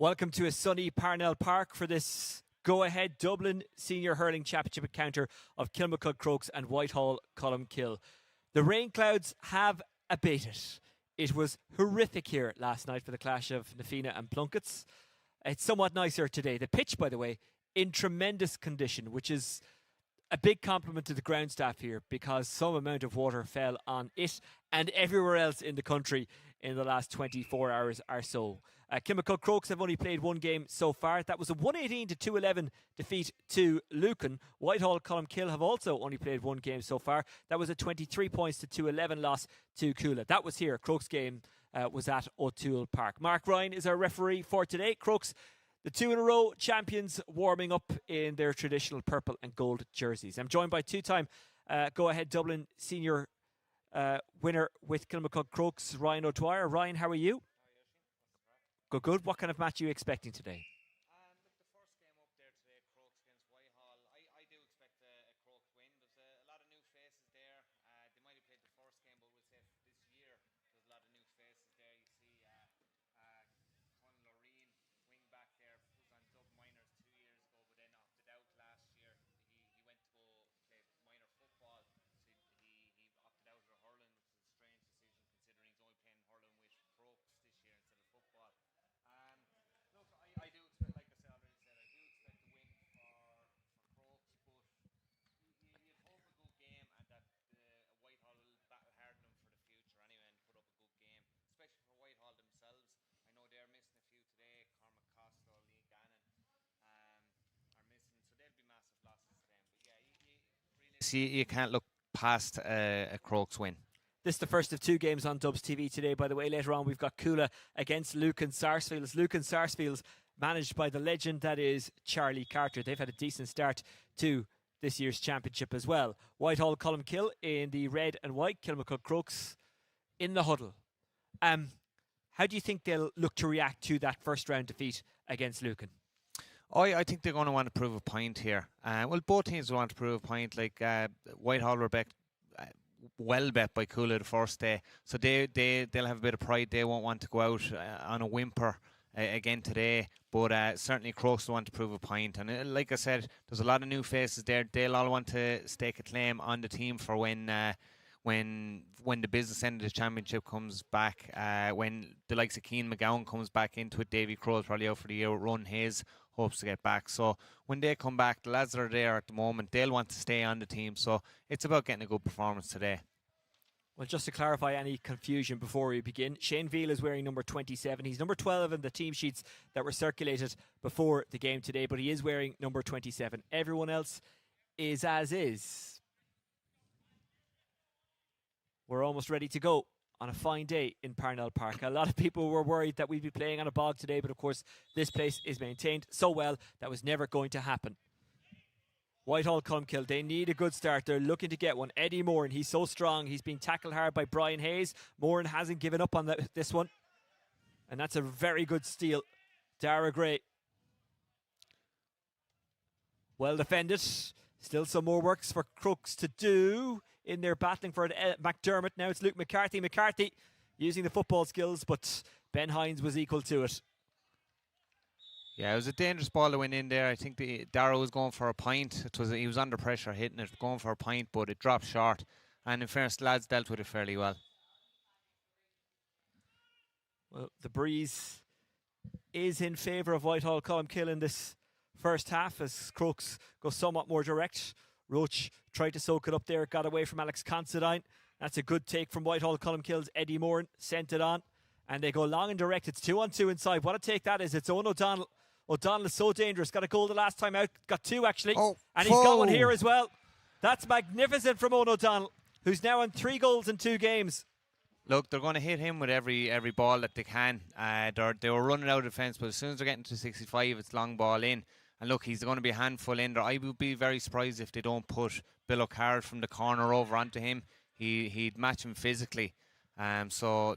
Welcome to a sunny Parnell Park for this go-ahead Dublin Senior Hurling Championship encounter of Kilmacud Crokes and Whitehall Colmcille. The rain clouds have abated. It was horrific here last night for the clash of Nafina and Plunkets. It's somewhat nicer today. The pitch, by the way, in tremendous condition, which is a big compliment to the ground staff here because some amount of water fell on it and everywhere else in the country in the last 24 hours or so. Kilmacud Crokes have only played one game so far. That was a 118-211 defeat to Lucan. Whitehall Colmcille have also only played one game so far. That was a 23 points to 211 loss to Coola. That was here. Crokes game was at O'Toole Park. Mark Ryan is our referee for today. Crokes, the 2-in-a-row champions, warming up in their traditional purple and gold jerseys. I'm joined by two-time go-ahead Dublin senior winner with Kilmacud Crokes, Ryan O'Dwyer. Ryan, how are you? Good, good. What kind of match are you expecting today? Look, the first game up there today, Crokes against Whitehall, I do expect a Crokes win. There's a lot of new faces there. They might have played the first game, but we'll say this year there's a lot of new faces there. You see Conloreen, wing back there, was on Dub Minors 2 years ago, but then opted out last year. He went to go play minor football, so he opted out of hurling, which is a strange decision considering he's only playing hurling with Crokes this year instead of football. Look, I do expect, like I said, already said, I do expect a win for Crokes, but you'd hope a good game and that Whitehall will battle hard on them for the future anyway and put up a good game, especially for Whitehall themselves. I know they're missing a few today. Cormac Costello, Lee Gannon are missing, so they'll be massive losses to them. But yeah, you can't look past a Crokes win. This is the first of two games on Dubs TV today, by the way. Later on, we've got Coola against Lucan Sarsfields. Lucan Sarsfields, managed by the legend that is Charlie Carter. They've had a decent start to this year's championship as well. Whitehall Colmcille in the red and white. Kilmacud Crokes in the huddle. How do you think they'll look to react to that first round defeat against Lucan? I think they're going to want to prove a point here. Well, both teams will want to prove a point. Like Whitehall were well bet by Coola the first day, so they'll have a bit of pride. They won't want to go out on a whimper again today, but certainly Crokes will want to prove a point. And like I said, there's a lot of new faces there. They'll all want to stake a claim on the team for when the business end of the championship comes back, when the likes of Keane McGowan comes back into it. Davy Crow's probably out for the year. Ron Hayes hopes to get back. So when they come back, the lads that are there at the moment, they'll want to stay on the team. So it's about getting a good performance today. Well, just to clarify any confusion before we begin, Shane Veal is wearing number 27. He's number 12 in the team sheets that were circulated before the game today, but he is wearing number 27. Everyone else is as is. We're almost ready to go on a fine day in Parnell Park. A lot of people were worried that we'd be playing on a bog today, but of course this place is maintained so well that was never going to happen. Whitehall Colmcille, they need a good start. They're looking to get one. Eddie Moran, he's so strong. He's being tackled hard by Brian Hayes. Moran hasn't given up on this one. And that's a very good steal. Dara Gray. Well defended. Still some more works for Crokes to do in their battling for McDermott. Now it's Luke McCarthy. McCarthy using the football skills, but Ben Hines was equal to it. Yeah, it was a dangerous ball that went in there. I think Darrow was going for a point. He was under pressure hitting it, going for a point, but it dropped short. And in fairness, the lads dealt with it fairly well. Well, the breeze is in favour of Whitehall Colmcille in this first half as Crokes go somewhat more direct. Roach tried to soak it up there, got away from Alex Considine. That's a good take from Whitehall Colmcille's Eddie Moran, sent it on. And they go long and direct. It's 2-on-2 inside. What a take that is. It's Owen O'Donnell. O'Donnell is so dangerous. Got a goal the last time out. Got two, actually. And he's got one here as well. That's magnificent from Owen O'Donnell, who's now on 3 goals in 2 games. Look, they're going to hit him with every ball that they can. They were running out of defence, but as soon as they're getting to 65, it's long ball in. And look, he's going to be a handful in there. I would be very surprised if they don't put Bill O'Carroll from the corner over onto him. He'd match him physically. So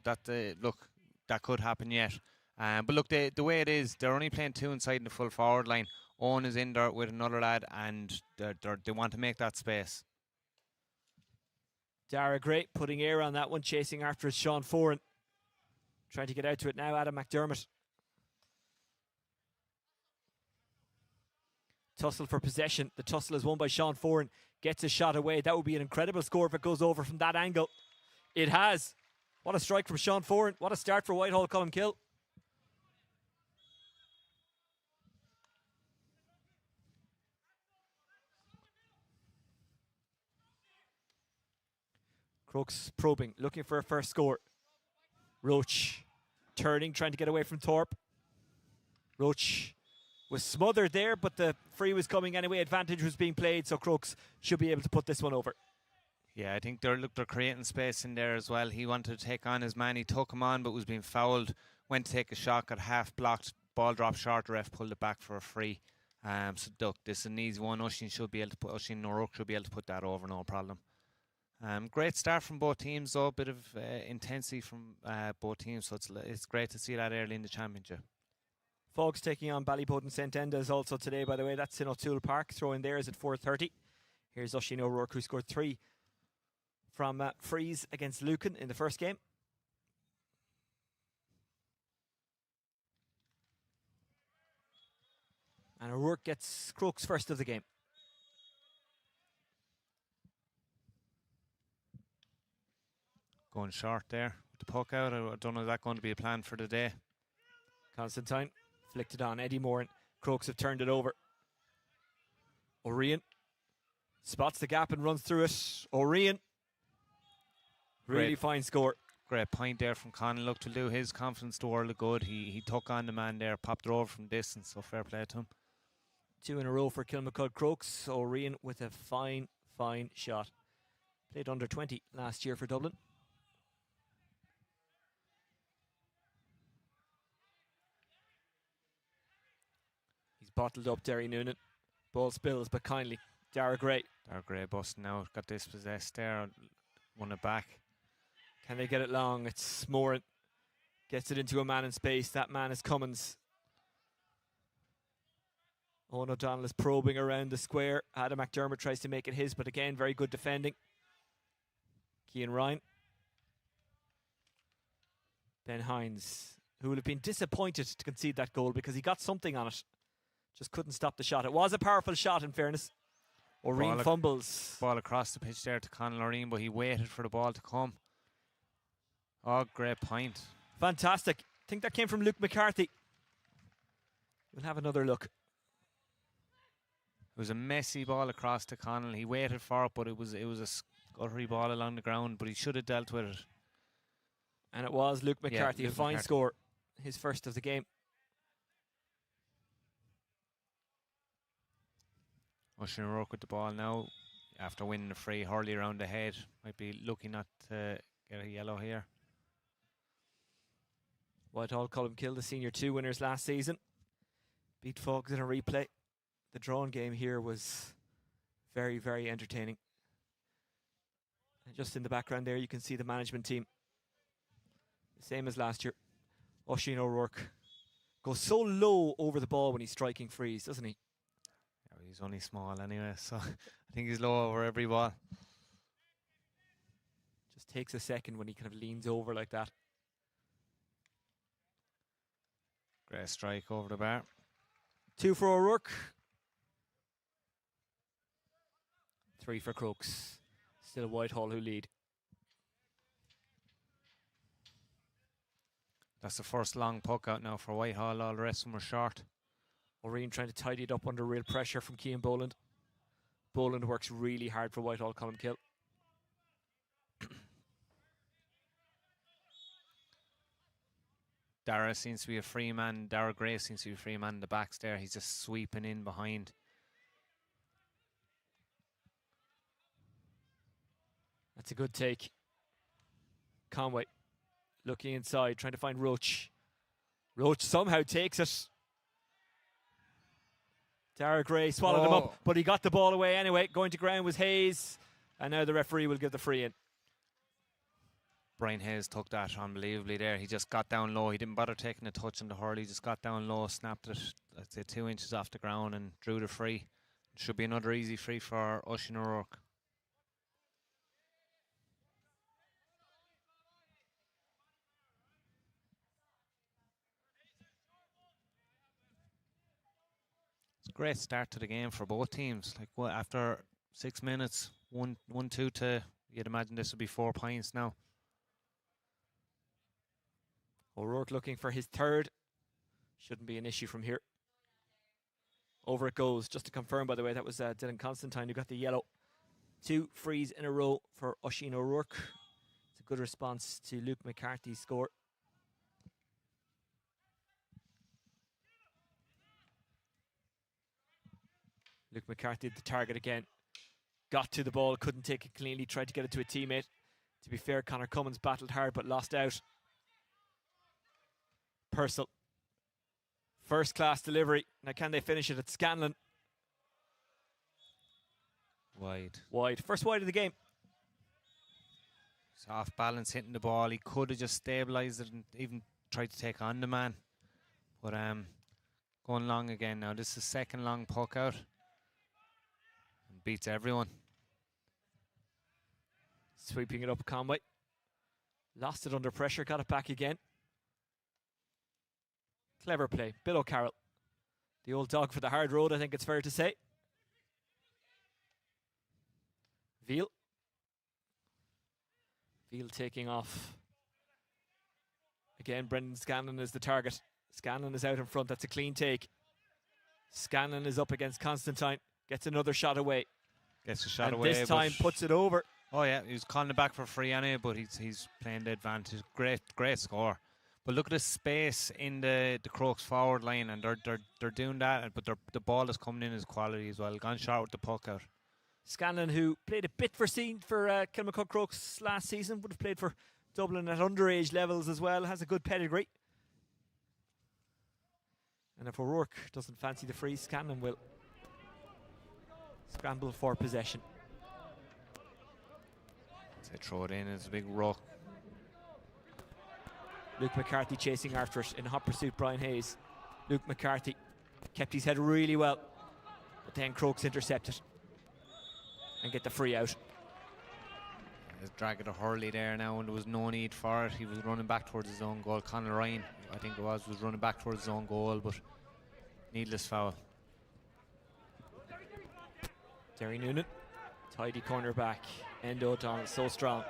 look, that could happen yet. But look, the way it is, they're only playing 2 inside in the full forward line. Owen is in there with another lad, and they want to make that space. Dara Gray putting air on that one, chasing after it, Sean Foran. Trying to get out to it now, Adam McDermott. Tussle for possession. The tussle is won by Sean Foran. Gets a shot away. That would be an incredible score if it goes over from that angle. It has. What a strike from Sean Foran. What a start for Whitehall Colmcille. Crokes probing, looking for a first score. Roach turning, trying to get away from Thorpe. Roach was smothered there, but the free was coming anyway. Advantage was being played, so Crokes should be able to put this one over. Yeah, I think they're creating space in there as well. He wanted to take on his man. He took him on, but was being fouled. Went to take a shot, got half blocked. Ball dropped short. The ref pulled it back for a free. So look, this is an easy one. Oisin O'Rourke should be able to put that over, no problem. Great start from both teams, though. A bit of intensity from both teams, so it's great to see that early in the championship. Fogs taking on Ballyboden St Enda's also today, by the way. That's in O'Toole Park. Throw in there is at 4:30. Here's Oisin O'Rourke, who scored 3 from frees against Lucan in the first game. And O'Rourke gets Crokes first of the game. Going short there with the puck out. I don't know if that's going to be a plan for the day. Constantine flicked it on. Eddie Moran. Crokes have turned it over. O'Rian spots the gap and runs through it. O'Rian. Really fine score. Great point there from Conn. Looked to do his confidence the world of good. He took on the man there, popped it over from distance, so fair play to him. 2 in a row for Kilmacud Crokes. O'Rian with a fine shot. Played under 20 last year for Dublin. He's bottled up Derry Noonan. Ball spills, but kindly. Dara Gray. Dara Gray busting out. Got dispossessed there. Won it back. Can they get it long? It's Moran. Gets it into a man in space. That man is Cummins. Owen O'Donnell is probing around the square. Adam McDermott tries to make it his, but again, very good defending. Cian Ryan. Ben Hines, who would have been disappointed to concede that goal because he got something on it. Just couldn't stop the shot. It was a powerful shot, in fairness. O'Rian fumbles. Ball across the pitch there to Conor O'Rian, but he waited for the ball to come. Oh, great point. Fantastic. I think that came from Luke McCarthy. We'll have another look. It was a messy ball across to Connell. He waited for it, but it was a scuttery ball along the ground, but he should have dealt with it. And it was Luke McCarthy, Luke a fine McCarthy. score. His first of the game. Oisin O'Rourke with the ball now. After winning the free, Hurley around the head. Might be lucky not to get a yellow here. Whitehall Colmcille, the Senior 2 winners last season. Beat Fogs in a replay. The drawn game here was very, very entertaining. And just in the background there, you can see the management team. Same as last year. Oisin O'Rourke goes so low over the ball when he's striking frees, doesn't he? Yeah, he's only small anyway, so I think he's low over every ball. Just takes a second when he kind of leans over like that. Great strike over the bar. 2 for O'Rourke. 3 for Crokes. Still Whitehall who lead. That's the first long puck out now for Whitehall. All the rest of them were short. O'Rian trying to tidy it up under real pressure from Cian Boland. Boland works really hard for Whitehall Colmcille. Dara seems to be a free man. Dara Gray seems to be a free man in the backs there. He's just sweeping in behind. That's a good take. Conway looking inside, trying to find Roach. Roach somehow takes it. Dara Gray swallowed him up, but he got the ball away anyway. Going to ground was Hayes, and now the referee will give the free in. Brian Hayes took that unbelievably there. He just got down low. He didn't bother taking a touch on the hurl. He just got down low, snapped it, I'd say 2 inches off the ground, and drew the free. Should be another easy free for Oisin O'Rourke. Great start to the game for both teams. Like, what, after 6 minutes, 1-2 to, you'd imagine this would be 4 points now. O'Rourke looking for his third. Shouldn't be an issue from here. Over it goes. Just to confirm, by the way, that was Dylan Constantine who got the yellow. 2 frees in a row for Oisin O'Rourke. It's a good response to Luke McCarthy's score. Luke McCarthy the target again. Got to the ball, couldn't take it cleanly, tried to get it to a teammate. To be fair, Conor Cummins battled hard but lost out. Purcell. First class delivery. Now can they finish it at Scanlon? Wide. First wide of the game. He's off balance hitting the ball. He could have just stabilised it and even tried to take on the man. But going long again now. This is second long puck out. And beats everyone. Sweeping it up Conway. Lost it under pressure, got it back again. Clever play. Bill O'Carroll. The old dog for the hard road, I think it's fair to say. Veal. Veal taking off. Again, Brendan Scanlon is the target. Scanlon is out in front. That's a clean take. Scanlon is up against Constantine. Gets another shot away. Gets a shot and away. This time puts it over. Oh yeah, he was calling it back for free anyway, but he's playing the advantage. Great score. But look at the space in the Crokes forward line, and they're doing that. But the ball is coming in as quality as well. Gone short with the puck out. Scanlon, who played a bit for Kilmacud Crokes last season, would have played for Dublin at underage levels as well. Has a good pedigree. And if O'Rourke doesn't fancy the free, Scanlon will scramble for possession. They throw it in as a big rock. Luke McCarthy chasing after it in hot pursuit. Brian Hayes. Luke McCarthy kept his head really well, but then Crokes intercepted and get the free out. He's dragging a hurley there now, and there was no need for it. He was running back towards his own goal. Conor Ryan, I think it was running back towards his own goal, but needless foul. Derry Noonan, tidy corner back. Endo O'Donnell, so strong.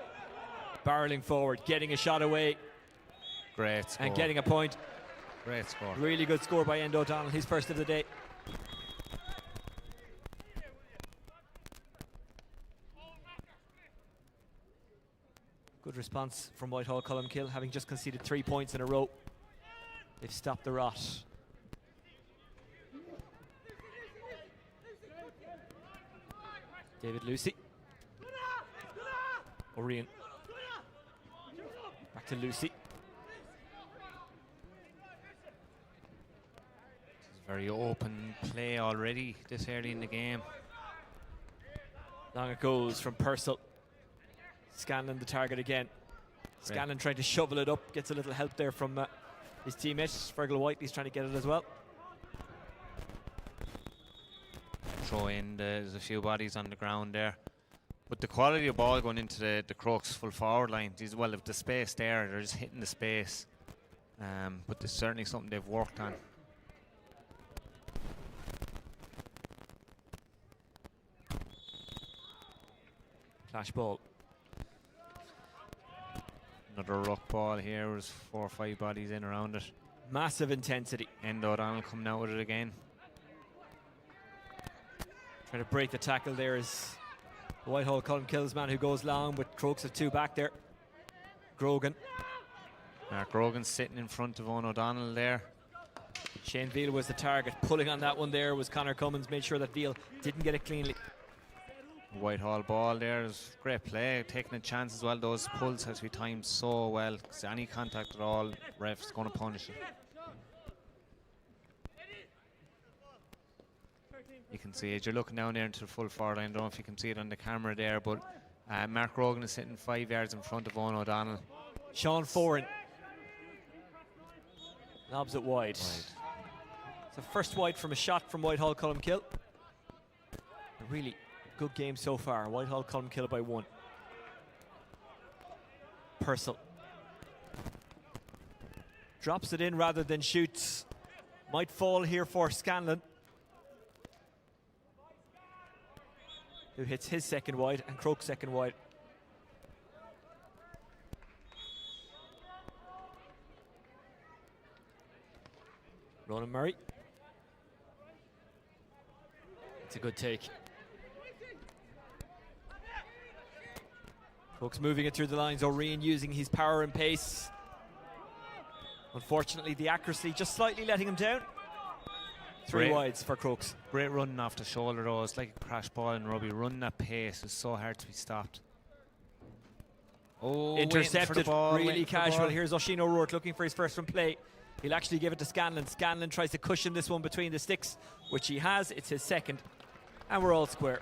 Barreling forward, getting a shot away. Great score. And getting a point. Great score. Really good score by Endo O'Donnell, his first of the day. Good response from Whitehall Colmcille, having just conceded 3 points in a row. They've stopped the rot. David Lucy. Orion. Back to Lucy. It's a very open play already this early in the game. Long it goes from Purcell. Scanlon the target again. Scanlon trying to shovel it up. Gets a little help there from his teammate. Fergal Whiteley's trying to get it as well. Throw in, there's a few bodies on the ground there. But the quality of ball going into the Crokes full forward line, well, if the space there, they're just hitting the space. But there's certainly something they've worked on. Clash ball. Another ruck ball here. There's 4 or 5 bodies in around it. Massive intensity. Endo O'Donnell coming out with it again. Trying to break the tackle there is Whitehall Colmcille's man who goes long, but Crokes have 2 back there. Grogan. Mark Grogan's sitting in front of Owen O'Donnell there. Shane Veal was the target. Pulling on that one there was Conor Cummins. Made sure that Veal didn't get it cleanly. Whitehall ball there is great play, taking a chance as well. Those pulls has to be timed so well, because any contact at all, ref's going to punish it. You can see it, you're looking down there into the full forward line. I don't know if you can see it on the camera there, but Mark Rogan is sitting 5 yards in front of Owen O'Donnell. Sean Foran lobs it wide. It's a first wide from a shot from Whitehall Colmcille. A really good game so far. Whitehall Colmcille by 1. Purcell drops it in rather than shoots. Might fall here for Scanlon. who hits his second wide, and Crokes second wide. Ronan Murray. It's a good take. Crokes moving it through the lines. O'Reen using his power and pace. Unfortunately, the accuracy just slightly letting him down. Three wides for Crokes. Great running off the shoulder though. It's like a crash ball in rugby. Running at pace is so hard to be stopped. Oh, intercepted, really casual. Here's Oisin O'Rourke looking for his first from play. He'll actually give it to Scanlon. Scanlon tries to cushion this one between the sticks, which he has. It's his second, and we're all square.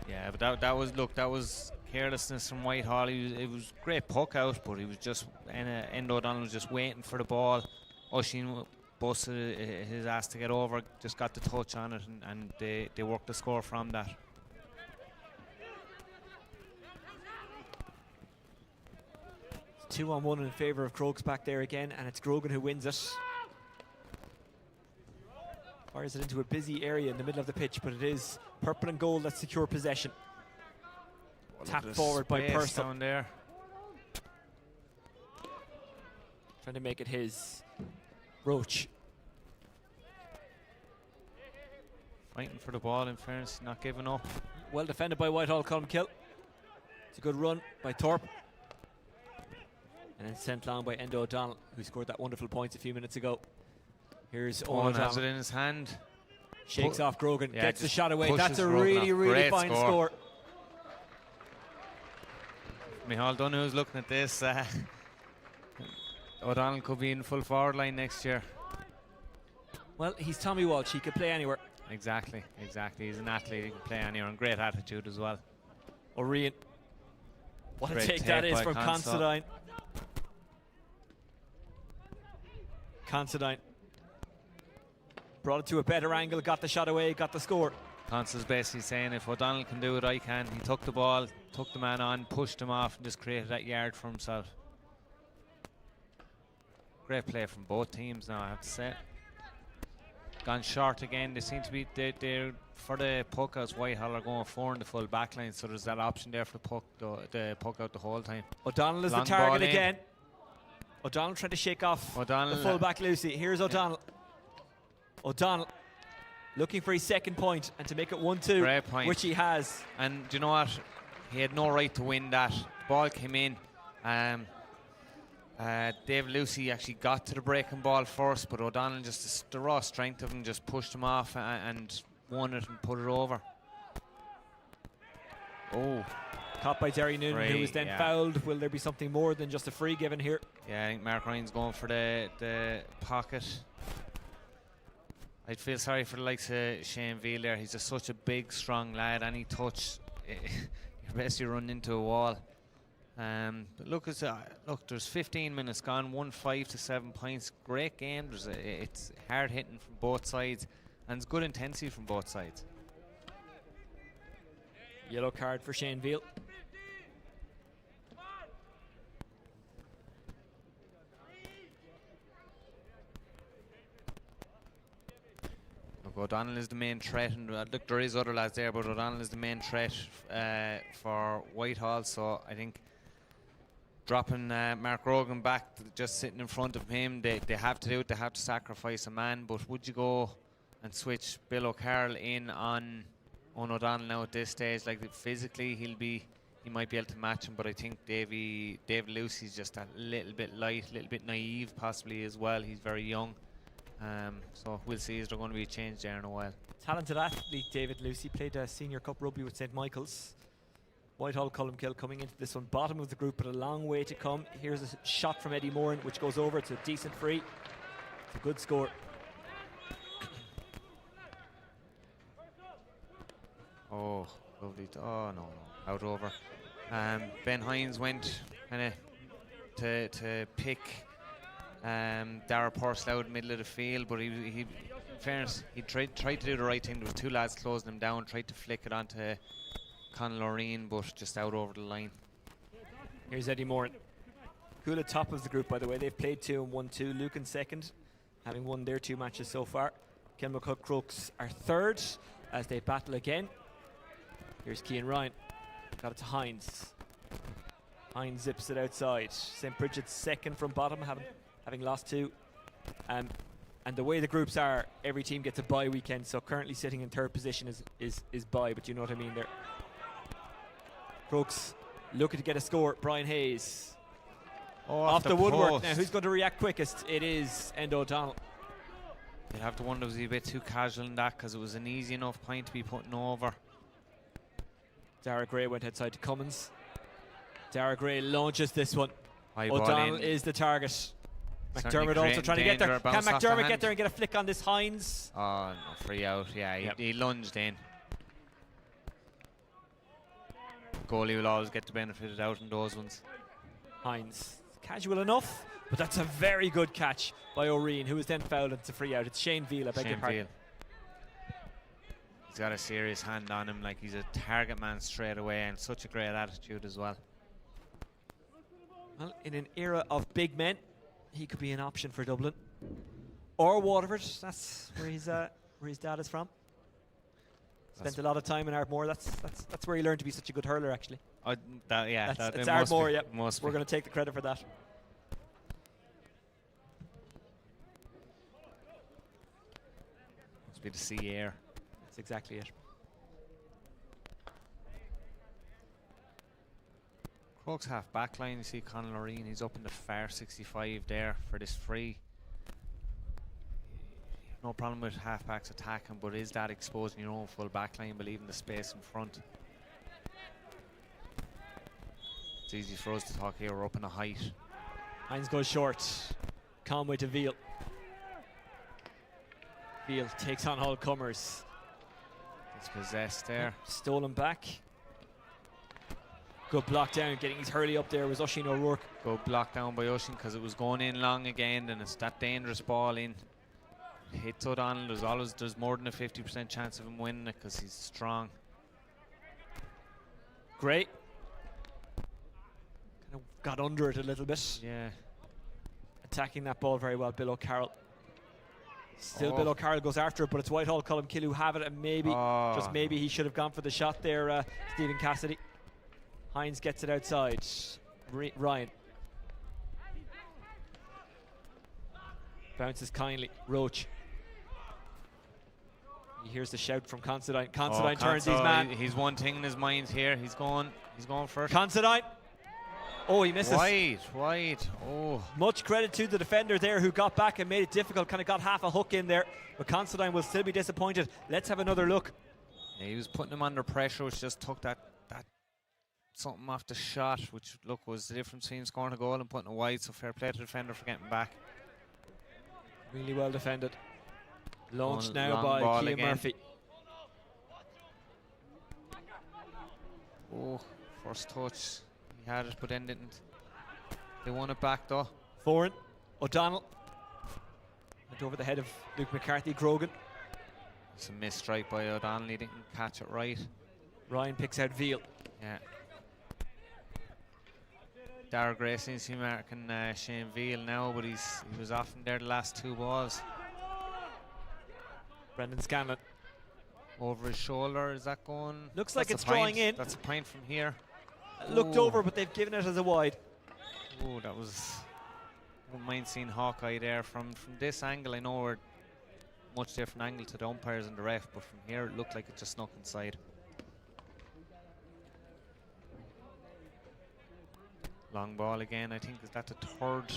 Yeah, but that was carelessness from Whitehall. It was great puck out, but he was just Endo O'Donnell was just waiting for the ball. Oisin busted his ass to get over, just got the touch on it, and they worked the score from that. It's 2-on-1 in favour of Crokes back there again, and it's Grogan who wins it. Fires it into a busy area in the middle of the pitch, but it is purple and gold that secure possession. Tapped forward by Purcell. Down there. Trying to make it his. Roach. Fighting for the ball, in fairness, not giving up. Well defended by Whitehall, Colmcille. It's a good run by Thorpe. And then sent long by Endo O'Donnell, who scored that wonderful point a few minutes ago. Here's Owen has it in his hand. Shakes off Grogan, yeah, gets the shot away. That's a really really fine score. Micheál Donoghu's looking at this. O'Donnell could be in full forward line next year. Well, he's Tommy Walsh. He could play anywhere. Exactly. He's an athlete. He can play anywhere, and great attitude as well. O'Ryan. What a take that is from Considine. Considine brought it to a better angle, got the shot away, got the score. Constance basically saying, if O'Donnell can do it, I can. He took the ball, took the man on, pushed him off, and just created that yard for himself. Great play from both teams now, I have to say. Gone short again. They seem to be they're for the puck outs. Whitehall are going 4 in the full back line, so there's that option there for the puck out the whole time. O'Donnell is the target again. O'Donnell trying to shake off the full back Lucy. Here's O'Donnell. O'Donnell looking for his second point and to make it 1-2, great point, which he has. And do you know what? He had no right to win that. The ball came in. Dave Lucy actually got to the breaking ball first, but O'Donnell, just the raw strength of him, just pushed him off and won it and put it over. Oh. Caught by Derry Noonan, who was then fouled. Will there be something more than just a free given here? Yeah, I think Mark Ryan's going for the pocket. I'd feel sorry for the likes of Shane Veal there. He's just such a big, strong lad. Any touch, you're basically running into a wall. But look, there's 15 minutes gone, 5 to 7 points. Great game. It's hard hitting from both sides, and it's good intensity from both sides. Yellow card for Shane Veal. O'Donnell is the main threat, and look, there is other lads there, but O'Donnell is the main threat for Whitehall. So I think dropping Mark Rogan back, just sitting in front of him, they have to do it. They have to sacrifice a man. But would you go and switch Bill O'Carroll in on O'Donnell now at this stage? Like, physically, he might be able to match him, but I think Dave Lucy's just a little bit light, a little bit naive, possibly as well. He's very young. So we'll see, is there going to be a change there in a while. Talented athlete David Lucy, played a senior cup rugby with St Michael's. Whitehall, Colmcille coming into this one bottom of the group, but a long way to come. Here's a shot from Eddie Moran, which goes over. It's a decent free. It's a good score. Oh, lovely. Oh, no. Out over. Ben Hines went kind of to pick Dara Purcell out middle of the field, but he in fairness, he tried to do the right thing. There was two lads closing him down, tried to flick it onto Conal O'Reen, but just out over the line. Here's Eddie Moran. Cool at top of the group, by the way. They've played 2 and won 2. Lucan second, having won their 2 matches so far. Kilmacud Crokes are third as they battle again. Here's Cian Ryan. Got it to Hines. Hines zips it outside. St. Bridget's second from bottom, having lost 2. And the way the groups are, every team gets a bye weekend, so currently sitting in third position is bye, but you know what I mean there. Crokes looking to get a score. Brian Hayes. Off the woodwork. post. Now, who's going to react quickest? It is Endo O'Donnell. You'd have to wonder, was he a bit too casual in that, because it was an easy enough point to be putting over. Dara Gray went outside to Cummins. Dara Gray launches this one. High ball O'Donnell in. is the target. Certainly McDermott also trying to get there. danger, Can bounce off the McDermott get hand. there and get a flick on this Hines? Oh, no, free out. Yeah, he lunged in. Goalie will always get the benefit out in those ones. Hines. Casual enough, but that's a very good catch by O'Reen, who was then fouled into free out. It's Shane Veal, I beg your Shane pardon. Veal. He's got a serious hand on him, like he's a target man straight away, and such a great attitude as well. Well, in an era of big men, he could be an option for Dublin or Waterford. That's where his dad is from. Spent a lot of time in Ardmore. That's where he learned to be such a good hurler, actually. It's Ardmore. Yeah, must we're be. going to take the credit for that. Must be the sea air. That's exactly it. Crokes half back line. You see Conor Loreen. He's up in the far 65 there for this free. No problem with half-backs attacking, but is that exposing your own full back line, but leaving the space in front? It's easy for us to talk here, we're up in a height. Hines goes short. Conway to Veal. Veal takes on all comers. It's possessed there. Stolen back. Good block down, getting his hurley up there was Oisin O'Rourke. Go blocked down by Oisin because it was going in long again, and it's that dangerous ball in. Hits O'Donnell, there's more than a 50% chance of him winning it because he's strong. Great. Kind of got under it a little bit. Yeah. Attacking that ball very well, Bill O'Carroll. Still Bill O'Carroll goes after it, but it's Whitehall, Colmcille who have it, and maybe, just maybe, he should have gone for the shot there, Stephen Cassidy. Hines gets it outside. Ryan. Bounces kindly. Roach. He hears the shout from Considine. Considine turns his man. He's one thing in his mind here. He's going first. Considine. Oh, he misses. Wide. Oh. Much credit to the defender there who got back and made it difficult. Kind of got half a hook in there. But Considine will still be disappointed. Let's have another look. Yeah, he was putting him under pressure, which just took that something off the shot, which, look, was the difference between scoring a goal and putting it wide. So fair play to the defender for getting back. Really well defended. Launched now long by ball Cian again. Murphy. Oh, first touch. He had it, but then didn't. They won it back though. Foran. O'Donnell. Went over the head of Luke McCarthy. Grogan. It's a missed strike by O'Donnell. He didn't catch it right. Ryan picks out Veal. Yeah. Dara Gray seems to be marking Shane Veal now, but he was off in there the last 2 balls. Brendan Scanlon. Over his shoulder, is that going? Looks like That's it's a point. drawing in. That's a point from here. Looked Ooh. over, but they've given it as a wide. Oh, that was. Wouldn't mind seeing Hawkeye there from this angle. I know we're much different angle to the umpires and the ref, but from here it looked like it just snuck inside. Long ball again. I think is that the 3rd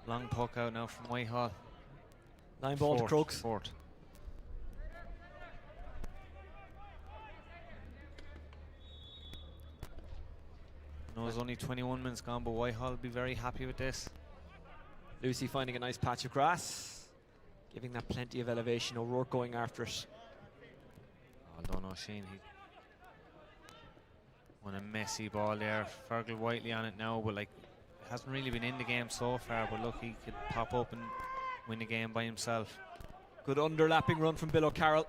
long puck out now from Whitehall. Line ball to Crokes. 4th. No, there's only 21 minutes gone, but Whitehall will be very happy with this. Lucy finding a nice patch of grass, giving that plenty of elevation. O'Rourke going after it. Oh, don't know, Shane. He won a messy ball there. Fergal Whiteley on it now, but like hasn't really been in the game so far. But look, he could pop up and win the game by himself. Good underlapping run from Bill O'Carroll.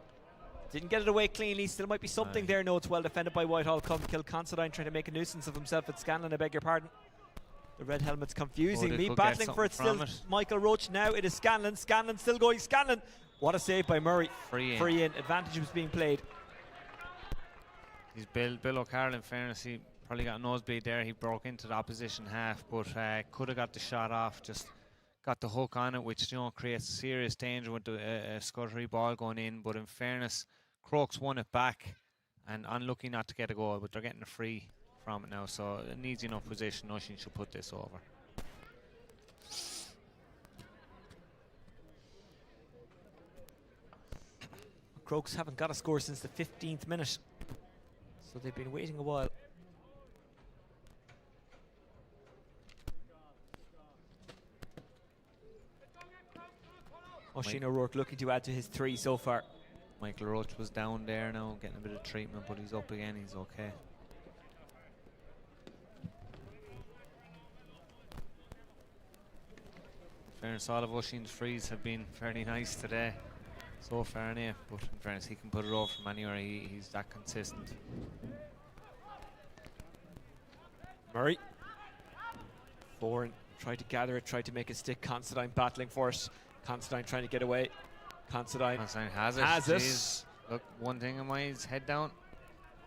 Didn't get it away cleanly. Still might be something there. No, it's well defended by Whitehall. Colmcille. Considine trying to make a nuisance of himself at Scanlon. I beg your pardon. The red helmet's confusing me. Battling for it still. Michael Roach now. It is Scanlon. Scanlon still going. Scanlon. What a save by Murray. Free in. Free in. Advantage was being played. He's Bill O'Carroll, in fairness, he probably got a nosebleed there. He broke into the opposition half, but could have got the shot off, just got the hook on it, which, you know, creates serious danger with the scuttery ball going in. But in fairness, Crokes won it back, and unlucky not to get a goal, but they're getting a free from it now, so an easy enough position. Oisin should put this over. Crokes haven't got a score since the 15th minute, so they've been waiting a while. Oisin O'Rourke looking to add to his 3 so far. Michael Roach was down there now, getting a bit of treatment, but he's up again, he's okay. In fairness, all of Oisin's frees have been fairly nice today so far, anyway, but in fairness, he can put it over from anywhere. He's that consistent. Murray. Foran tried to gather it, tried to make it stick. Considine battling for it. Considine trying to get away. Considine has it. Jeez. Look, one thing in mind, his head down.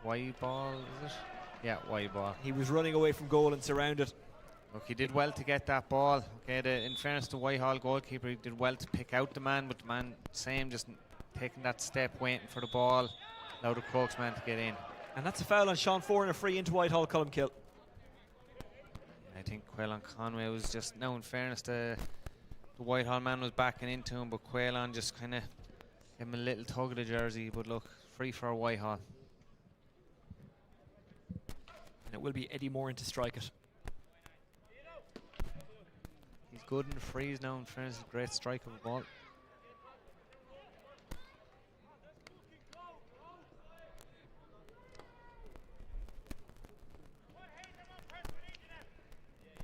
Wide ball, is it? Yeah, wide ball. He was running away from goal and surrounded. Look, he did well to get that ball. Okay, in fairness to Whitehall goalkeeper, he did well to pick out the man, but the man, same, just taking that step, waiting for the ball, allowed the Crokes man to get in. And that's a foul on Sean Foran, a free into Whitehall, Colmcille. I think Quailon Conway was just, now in fairness, the Whitehall man was backing into him, but Quailon just kind of gave him a little tug of the jersey. But look, free for Whitehall. And it will be Eddie Moran to strike it. He's good in the frees now, in fairness, a great strike of a ball.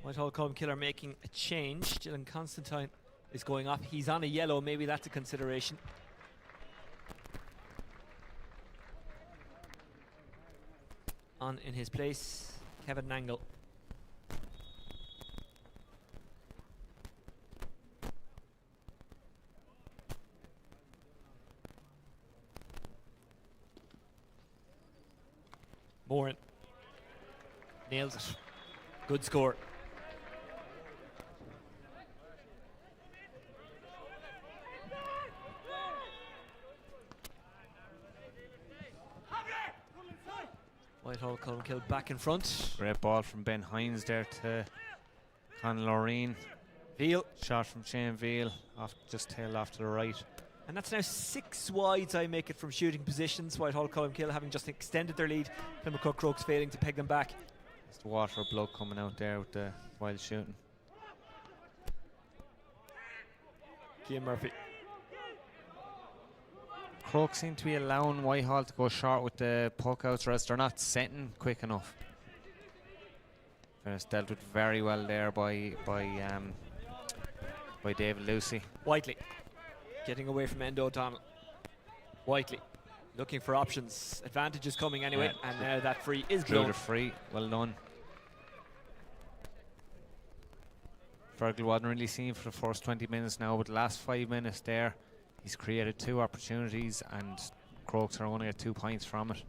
Whitehall Colmcille are making a change. Dylan Constantine is going off. He's on a yellow, maybe that's a consideration. On in his place, Kevin Nangle. Moran nails it. Good score. Whitehall Colmcille back in front. Great ball from Ben Hines there to Conor Loreen. Veal. Shot from Shane Veal, just tailed off to the right. And that's now 6 wides, I make it, from shooting positions. Whitehall Colmcille having just extended their lead. Kilmacud Crokes failing to peg them back. It's the water of blood coming out there with the wild shooting. Cian Murphy. Crokes seem to be allowing Whitehall to go short with the puck outs, or else they're not setting quick enough. It's dealt with very well there by David Lucy. Whiteley getting away from Endo O'Donnell. Whiteley looking for options. Advantages coming anyway, Yeah. and now that free is Drew blown. the free, well done. Fergal wasn't really seen for the first 20 minutes now, but the last 5 minutes there, he's created 2 opportunities, and Crokes are only at 2 points from it.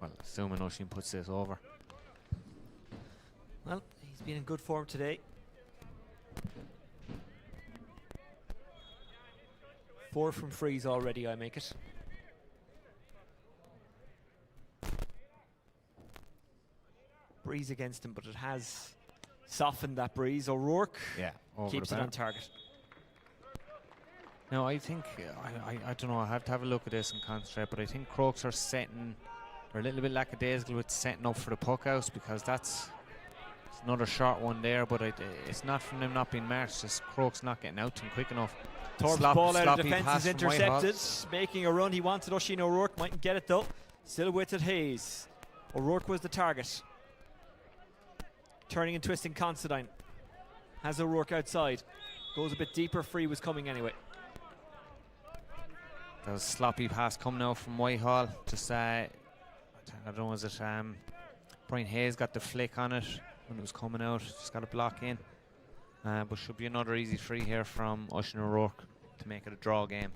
Well, assuming Oisin puts this over. Well, he's been in good form today. 4 from frees already, I make it. Breeze against him, but it has softened that breeze. O'Rourke keeps it on target. Now, I think, I don't know, I have to have a look at this and concentrate, but I think Crokes are setting, they're a little bit lackadaisical with setting up for the puck house, because it's another short one there, but it's not from them not being marked, just Crokes not getting out to him quick enough. Thorpe's ball out of defence is intercepted, making a run. He wanted Oisin O'Rourke, mightn't get it though. Still with it, Hayes. O'Rourke was the target. Turning and twisting Considine. Has O'Rourke outside. Goes a bit deeper, free was coming anyway. That was a sloppy pass coming out from Whitehall. Just, I don't know, was it Brian Hayes got the flick on it when it was coming out. Just got a block in. But should be another easy free here from Oisin O'Rourke to make it a draw game.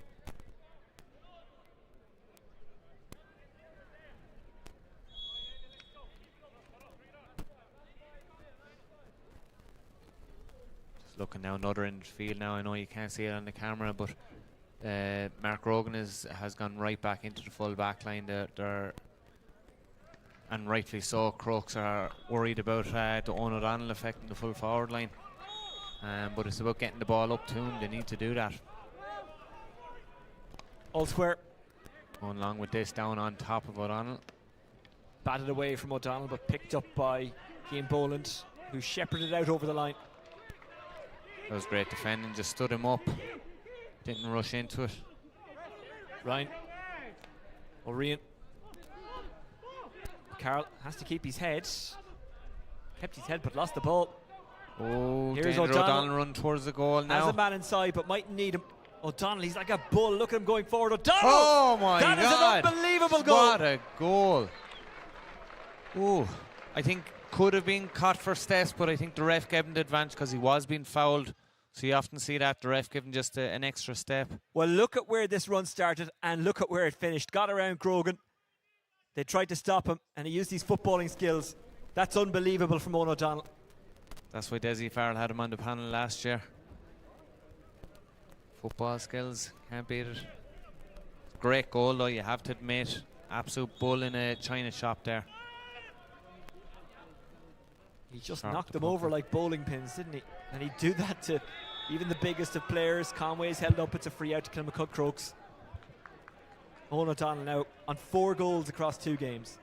looking now another in the field now. I know you can't see it on the camera, but Mark Rogan has gone right back into the full back line. They're and rightfully so. Crokes are worried about the Owen O'Donnell affecting the full forward line. But it's about getting the ball up to him. They need to do that. All square. Going along with this down on top of O'Donnell. Batted away from O'Donnell, but picked up by Cian Boland, who shepherded out over the line. That was great defending. Just stood him up. Didn't rush into it. Ryan. O'Rian. Carroll has to keep his head. Kept his head, but lost the ball. Oh, here's O'Donnell run towards the goal now. Has a man inside, but mightn't need him. O'Donnell, he's like a bull. Look at him going forward. O'Donnell! Oh my God! That is an unbelievable goal. What a goal! Oh, I think could have been caught for steps, but I think the ref gave him the advantage because he was being fouled. So you often see that the ref giving just an extra step. Well, look at where this run started and look at where it finished. Got around Grogan. They tried to stop him, and he used his footballing skills. That's unbelievable from Owen O'Donnell. That's why Desi Farrell had him on the panel last year. Football skills, can't beat it. Great goal though, you have to admit. Absolute bull in a china shop there. He just knocked them over like bowling pins, didn't he? And he'd do that to even the biggest of players. Conway's held up, it's a free out to Kilmacud Crokes. Owen O'Donnell now on 4 goals across 2 games.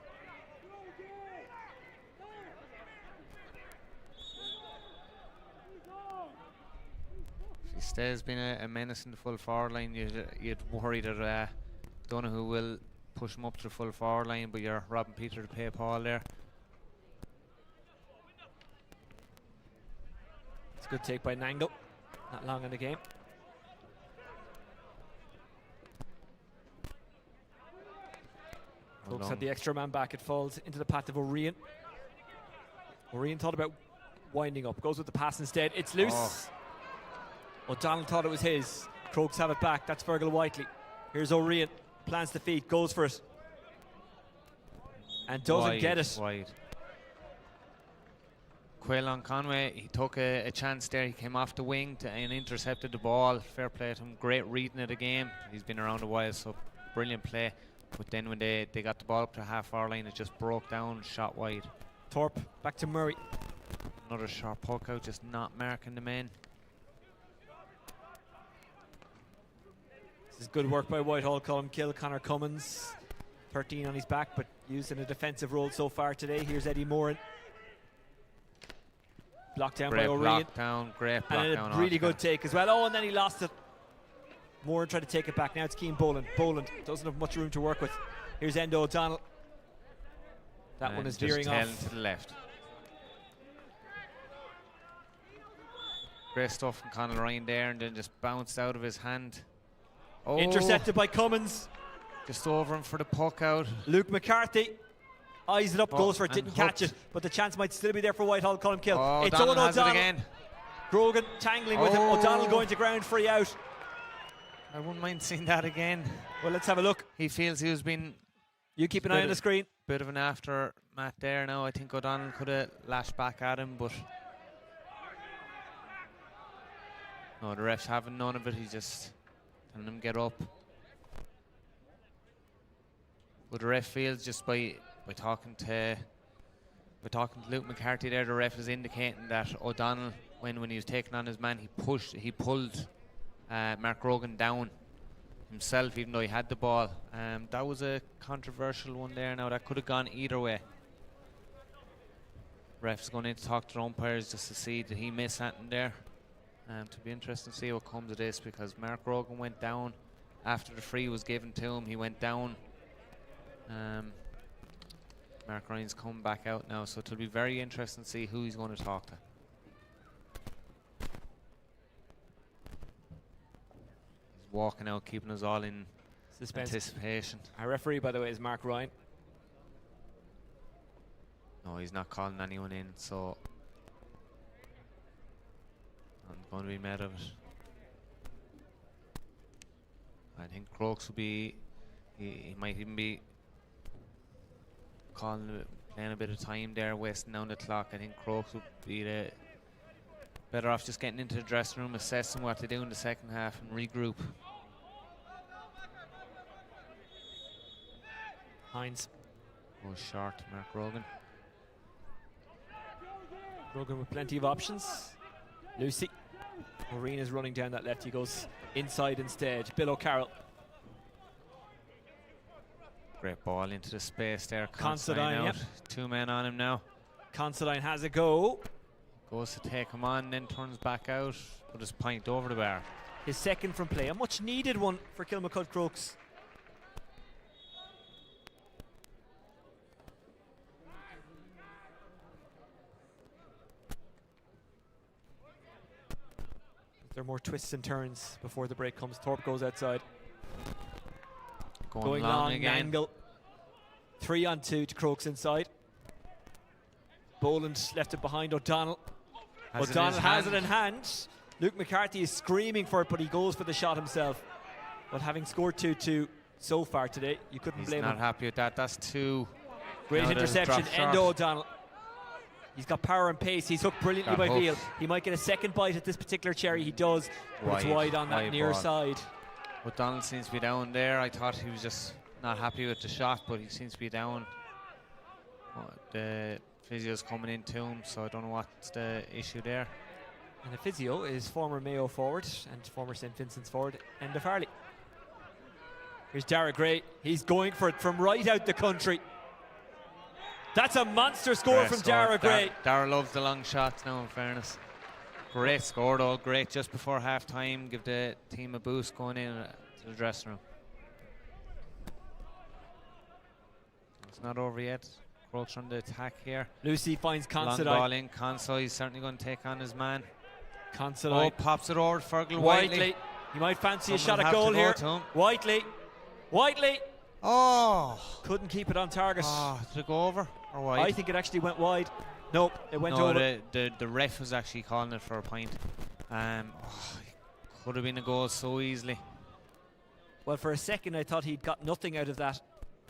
If he stays being a menace in the full forward line, you'd worry that Donoghue will push him up to the full forward line, but you're robbing Peter to pay Paul there. It's a good take by Nangle. Not long in the game. Crokes had the extra man back. It falls into the path of O'Rian. O'Rian thought about winding up. Goes with the pass instead. It's loose. Oh. O'Donnell thought it was his. Crokes have it back. That's Fergal Whiteley. Here's O'Rian. Plants the feet. Goes for it. And doesn't get it. Wide. Quaylon Conway, he took a chance there. He came off the wing and intercepted the ball. Fair play to him. Great reading of the game. He's been around a while, so brilliant play. But then when they got the ball up to half-hour line, it just broke down, shot wide. Thorpe back to Murray. Another sharp poke out, just not marking the men. This is good work by Whitehall. Colmcille, Conor Cummins, 13 on his back, but used in a defensive role so far today. Here's Eddie Moran. Blocked down by O'Rian. Great block down. And a really good take as well. Oh, and then he lost it. Moran tried to take it back. Now it's Cian Boland. Boland doesn't have much room to work with. Here's Endo O'Donnell. That one is veering off. To the left. Great stuff from Conor Ryan there, and then just bounced out of his hand. Oh, intercepted by Cummins. Just over him for the puck out. Luke McCarthy eyes it up, goes for it, didn't catch it, but the chance might still be there for Whitehall. Colmcille. Oh, it's Owen O'Donnell again. Grogan tangling with him. O'Donnell going to ground, free out. I wouldn't mind seeing that again. Well, let's have a look. He feels he was being. You keep an eye on the screen. Bit of an aftermath there now. I think O'Donnell could have lashed back at him, but no, the ref's having none of it. He's just telling him get up. But the ref feels just by talking to Luke McCarthy there, the ref is indicating that O'Donnell, when he was taking on his man, he pulled Mark Rogan down himself, even though he had the ball. That was a controversial one there. Now that could have gone either way. Ref's going in to talk to the umpires just to see did he miss something there. To be interesting to see what comes of this, because Mark Rogan went down after the free was given to him. He went down. Mark Ryan's come back out now, so it'll be very interesting to see who he's going to talk to. He's walking out, keeping us all in suspense. Anticipation. Our referee, by the way, is Mark Ryan. No, he's not calling anyone in, so I'm going to be mad of it. I think Crokes will be. He might even be playing a bit of time there, wasting down the clock. I think Crokes would be Better off just getting into the dressing room, assessing what they do in the second half and regroup. Hines. Oh, short, Mark Rogan. Rogan with plenty of options. Lucy. Marina's running down that left. He goes inside instead. Bill O'Carroll. Great ball into the space there. Considine out. Yep. 2 men on him now. Considine has a go. Goes to take him on, then turns back out. Put his point over the bar. His second from play. A much needed one for Kilmacud Crokes. There are more twists and turns before the break comes. Thorpe goes outside. Going long again. Angle. 3 on 2 to Crokes inside. Boland left it behind O'Donnell. O'Donnell has it in hand. Luke McCarthy is screaming for it, but he goes for the shot himself. But having scored 2-2 so far today, you couldn't blame him. He's not happy with that. That's 2. Great interception. Endo O'Donnell. He's got power and pace. He's hooked brilliantly by Veal. He might get a second bite at this particular cherry. He does, but it's wide on that near side. O'Donnell seems to be down there. I thought he was just not happy with the shot, but he seems to be down. The physio's coming in to him, so I don't know what's the issue there. And the physio is former Mayo forward and former St. Vincent's forward, Enda Farley. Here's Dara Gray. He's going for it from right out the country. That's a monster score from Dara Gray. Dara loves the long shots now, in fairness. Great score though, great just before half time. Give the team a boost going in to the dressing room. It's not over yet. Crokes on the attack here. Lucy finds Considine. Long ball in. Considine, he's certainly going to take on his man. Considine. Oh, pops it over to Fergal Whiteley. You might fancy a shot at goal here. Whiteley. Oh! Couldn't keep it on target. Oh, did it go over or wide? I think it actually went wide. Nope, it went over. The ref was actually calling it for a point. Could have been a goal so easily. Well, for a second I thought he'd got nothing out of that.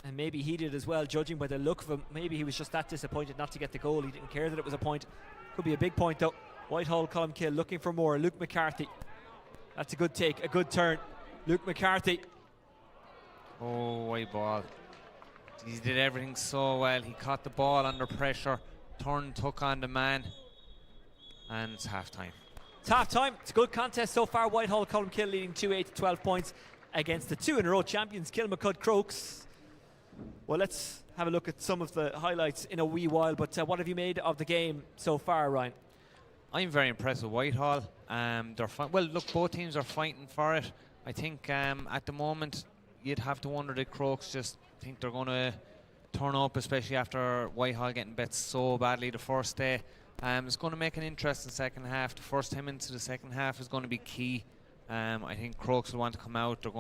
And maybe he did as well, judging by the look of him. Maybe he was just that disappointed not to get the goal. He didn't care that it was a point. Could be a big point though. Whitehall, Colmcille looking for more. Luke McCarthy. That's a good take, a good turn. Luke McCarthy. Oh, white ball. He did everything so well. He caught the ball under pressure, turned, took on the man, and it's half time. It's half time. It's a good contest so far. Whitehall, Colmcille leading 2-8 to 12 points against the 2-in-a-row champions, Kilmacud Crokes. Well, let's have a look at some of the highlights in a wee while, but what have you made of the game so far, Ryan? I'm very impressed with Whitehall. Well, look, both teams are fighting for it. I think at the moment you'd have to wonder that Crokes just think they're going to turn up, especially after Whitehall getting bet so badly the first day. It's going to make an interesting second half. The first time into the second half is going to be key. I think Crokes will want to come out. There's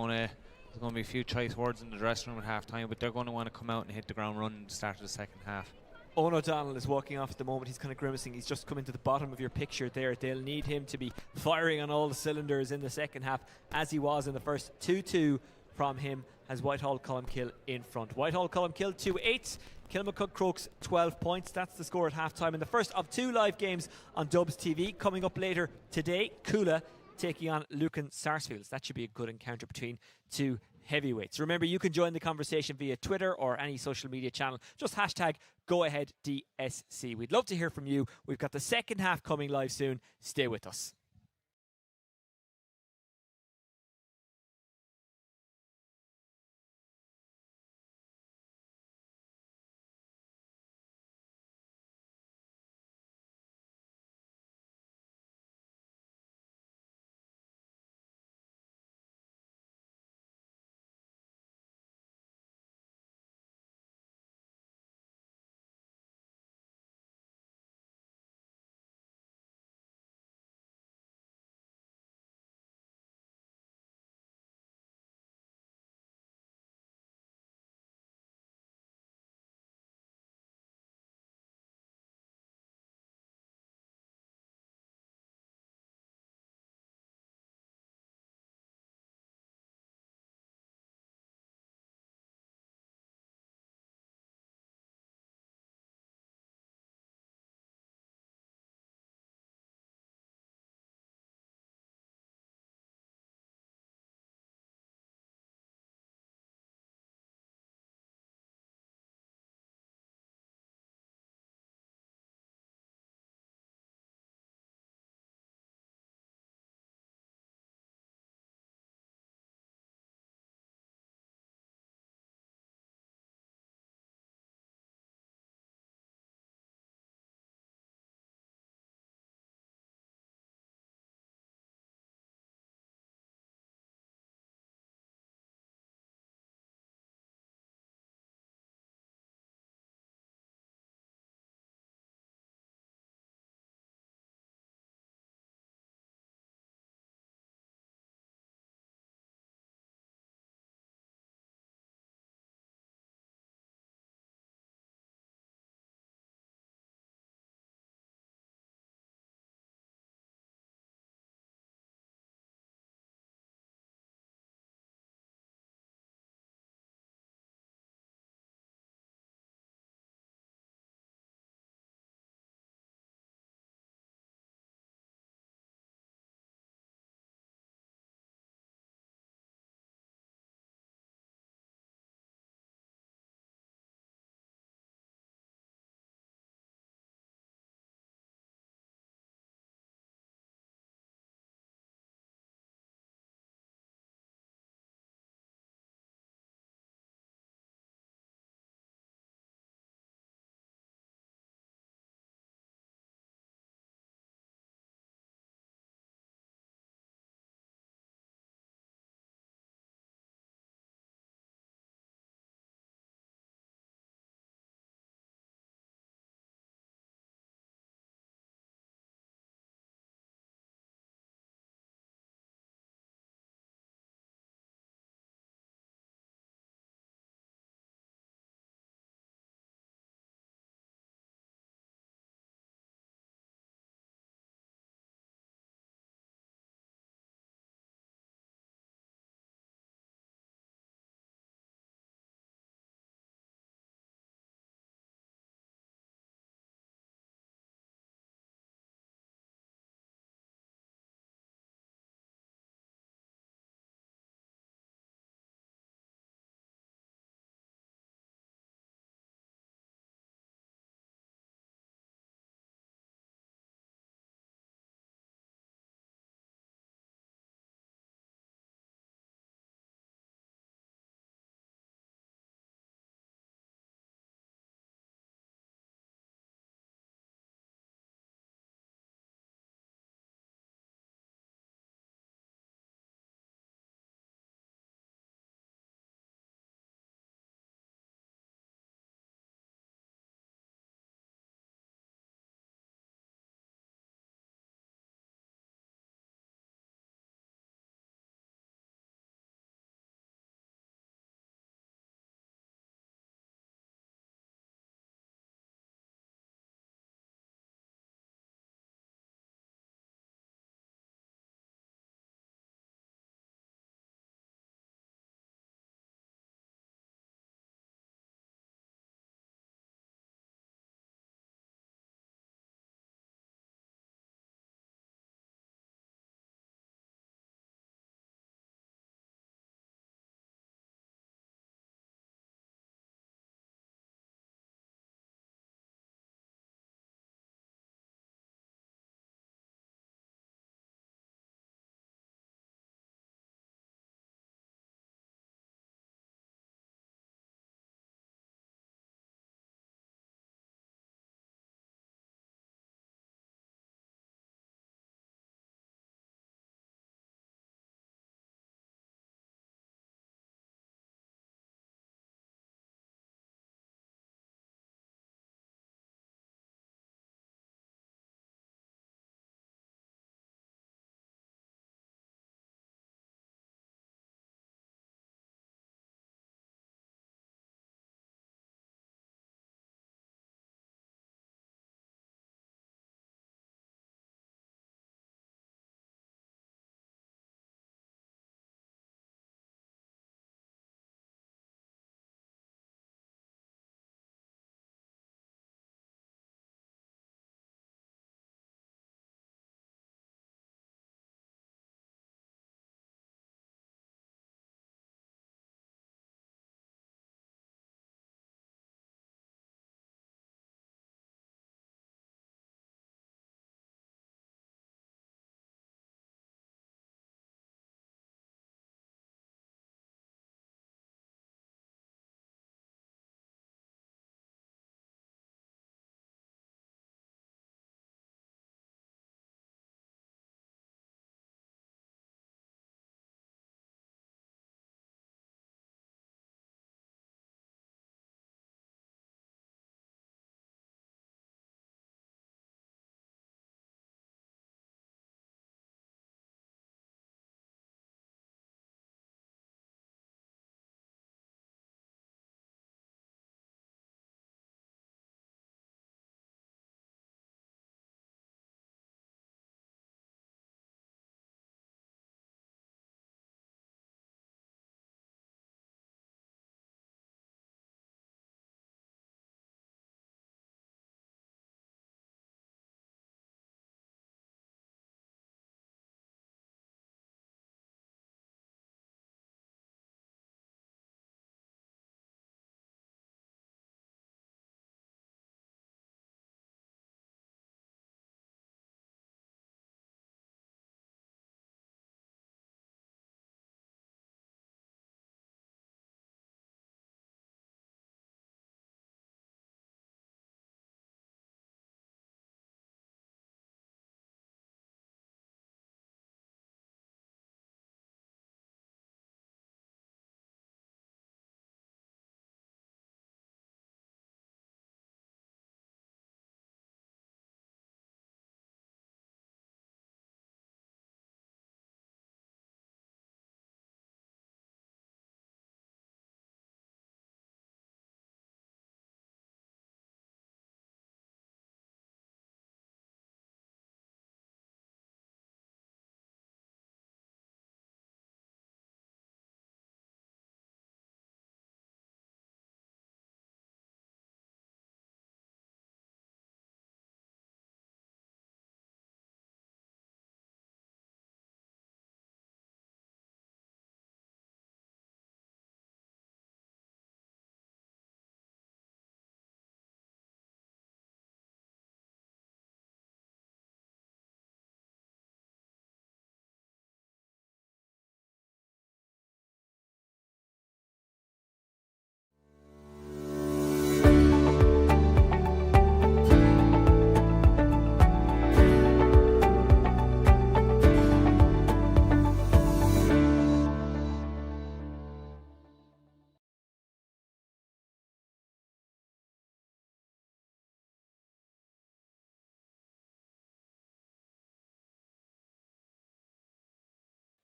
going to be a few choice words in the dressing room at half time, but they're going to want to come out and hit the ground running at the start of the second half. Owen O'Donnell is walking off at the moment. He's kind of grimacing. He's just come into the bottom of your picture there. They'll need him to be firing on all the cylinders in the second half, as he was in the first. 2-2 from him as Whitehall Colmcille in front. Whitehall Colmcille 2-8. Kilmacud Crokes 12 points. That's the score at half time in the first of 2 live games on Dubs TV. Coming up later today, Coola taking on Lucan Sarsfields. That should be a good encounter between 2 heavyweights. Remember, you can join the conversation via Twitter or any social media channel. Just hashtag GoAheadDSC. We'd love to hear from you. We've got the second half coming live soon. Stay with us.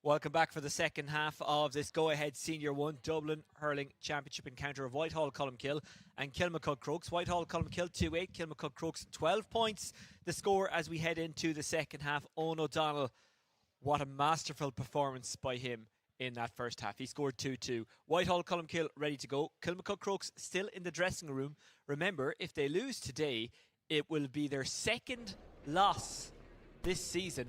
Welcome back for the second half of this go-ahead Senior 1 Dublin Hurling Championship encounter of Whitehall Colmcille and Kilmacud Crokes. Whitehall Colmcille 2-8, Kilmacud Crokes 12 points. The score as we head into the second half. Owen O'Donnell, what a masterful performance by him in that first half. He scored 2-2. Whitehall Colmcille ready to go. Kilmacud Crokes still in the dressing room. Remember, if they lose today, it will be their second loss this season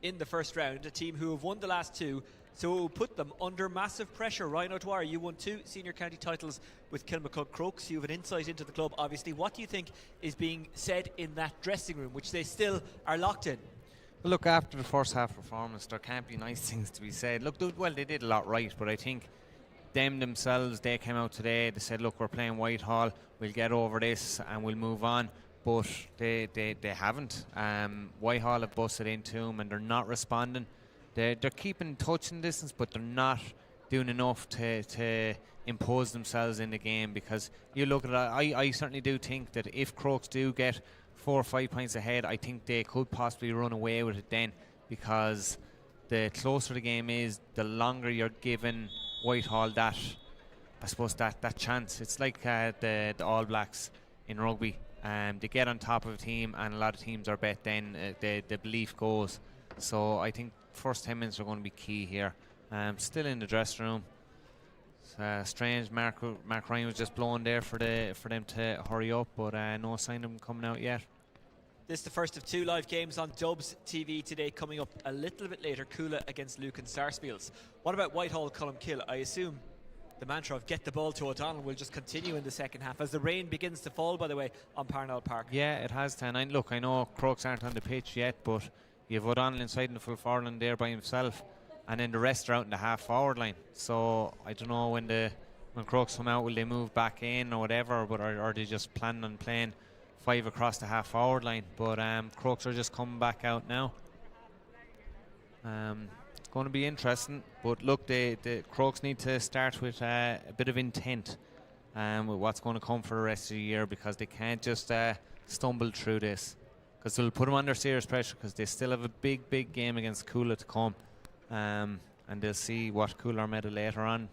in the first round, a team who have won the last two, so it will put them under massive pressure. Ryan O'Dwyer, you won 2 senior county titles with Kilmacud Crokes. You have an insight into the club, obviously. What do you think is being said in that dressing room, which they still are locked in? Well, look, after the first half performance, there can't be nice things to be said. Look, they did a lot right, but I think themselves, they came out today, they said, look, we're playing Whitehall, we'll get over this and we'll move on. But they haven't. Whitehall have busted into them and they're not responding. They're keeping touching distance, but they're not doing enough to impose themselves in the game. Because you look at it, I certainly do think that if Crokes do get 4 or 5 points ahead, I think they could possibly run away with it then. Because the closer the game is, the longer you're giving Whitehall that, I suppose, that chance. It's like the All Blacks in rugby. They get on top of a team and a lot of teams are bet then the belief goes. So I think first 10 minutes are going to be key here. Still in the dressing room. It's strange, Mark Ryan was just blown there for them to hurry up, but no sign of them coming out yet. This is the first of 2 live games on Dubs TV today. Coming up a little bit later, Coola against Lucan Sarsfields. What about Whitehall Colmcille? I assume the mantra of get the ball to O'Donnell will just continue in the second half as the rain begins to fall, by the way, on Parnell Park. Yeah, it has to. And look, I know Crokes aren't on the pitch yet, but you have O'Donnell inside in the full forward line there by himself, and then the rest are out in the half forward line. So I don't know when Crokes come out, will they move back in or whatever, but are they just planning on playing 5 across the half forward line? But Crokes are just coming back out now. Going to be interesting, but look, the Crokes need to start with a bit of intent with what's going to come for the rest of the year, because they can't just stumble through this, because they'll put them under serious pressure, because they still have a big game against Coola to come, and they'll see what Coola are made of later on.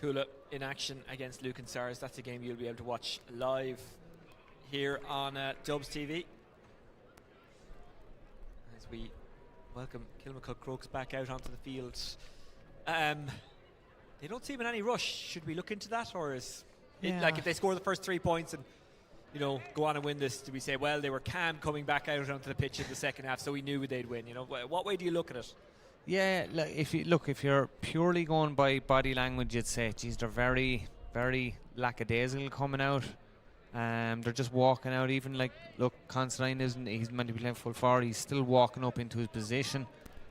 Coola in action against Lucan Sars. That's a game you'll be able to watch live here on Dubs TV as we welcome Kilmacud Crokes back out onto the field. They don't seem in any rush. Should we look into that, or is it like if they score the first 3 points and go on and win this, do we say, well, they were calm coming back out onto the pitch in the second half, so we knew they'd win? What way do you look at it? Yeah, if you're purely going by body language, you'd say, geez, they're very, very lackadaisical coming out. They're just walking out. Even look, Considine he's meant to be playing full forward, he's still walking up into his position.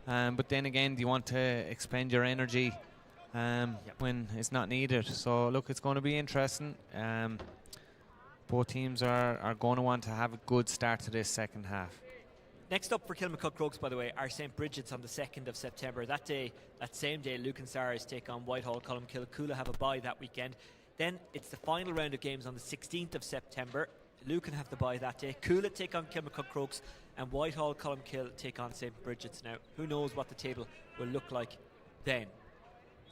But then again, do you want to expend your energy when it's not needed? So look, it's going to be interesting. Both teams are going to want to have a good start to this second half. Next up for Kilmacud Crokes, by the way, are St. Bridget's on the 2nd of September. That same day, Lucan Sars take on Whitehall Colmcille. Coola have a bye that weekend. Then it's the final round of games on the 16th of September. Lucan have the bye that day. Coola take on Kilmacud Crokes, and Whitehall Colmcille take on St. Bridget's. Now, who knows what the table will look like then.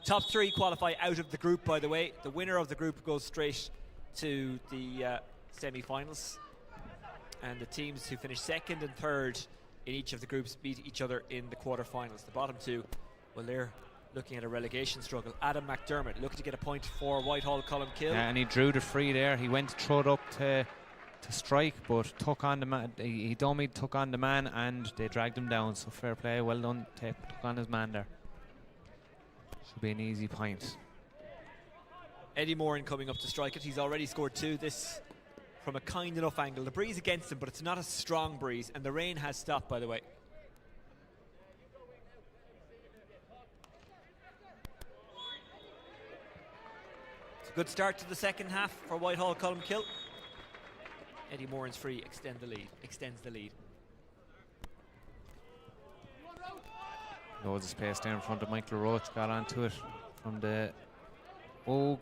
Top 3 qualify out of the group, by the way. The winner of the group goes straight to the semi-finals. And the teams who finish 2nd and 3rd in each of the groups beat each other in the quarterfinals. The bottom 2, well, they're looking at a relegation struggle. Adam McDermott looking to get a point for Whitehall Colmcille. Yeah, and he drew the free there. He went to throw it up to strike, but took on the man. He took on the man, and they dragged him down. So fair play, well done. Took on his man there. Should be an easy point. Eddie Moran coming up to strike it. He's already scored 2. This from a kind enough angle. The breeze against him, but it's not a strong breeze, and the rain has stopped, by the way. It's a good start to the second half for Whitehall Colmcille. Eddie Moran's free extends the lead. Loads of space there in front of Michael Roach, got onto it from the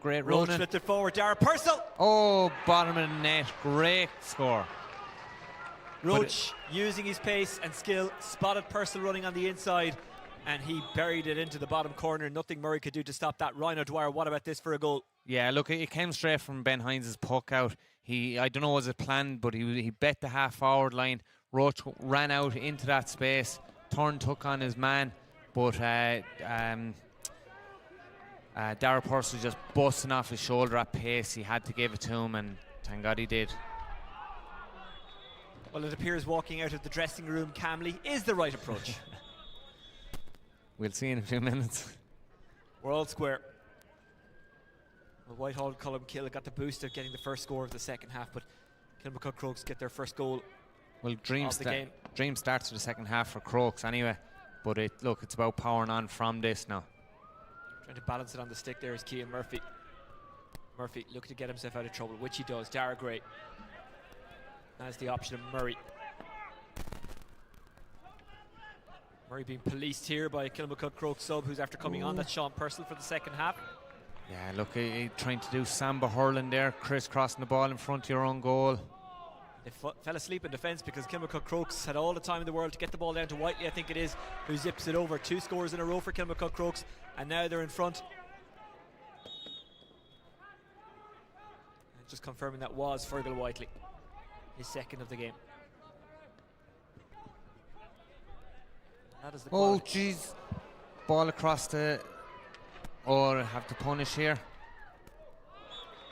great Roach running. flipped it forward. Dara Purcell. Bottom of the net. Great score. Roach using his pace and skill spotted Purcell running on the inside and he buried it into the bottom corner. Nothing Murray could do to stop that. Ryan O'Dwyer, what about this for a goal? Yeah, look, it came straight from Ben Hines' puck out. I don't know was it planned, but he bet the half-forward line. Roach ran out into that space. Turn took on his man, but Dara Purse was just busting off his shoulder at pace. He had to give it to him, and thank God he did. Well, it appears walking out of the dressing room calmly is the right approach. We'll see in a few minutes. We're all square. Well, Whitehall, Colmcille got the boost of getting the first score of the second half, but Kilmacud Crokes get their first goal. Well, Dream starts for the second half for Crokes anyway, but it's about powering on from this now. Trying to balance it on the stick there is Cian Murphy. Murphy looking to get himself out of trouble, which he does. Dara Gray. That's the option of Murray. Murray being policed here by a Kilmacud Crokes sub who's after coming on. That's Sean Purcell for the second half. Yeah, look, trying to do Samba hurling there, crisscrossing the ball in front of your own goal. They fell asleep in defence because Kilmacud Crokes had all the time in the world to get the ball down to Whiteley, I think it is, who zips it over. 2 scores in a row for Kilmacud Crokes, and now they're in front. And just confirming that was Fergal Whiteley, his second of the game. That is the oh, jeez. Ball across the... Oh, have to punish here.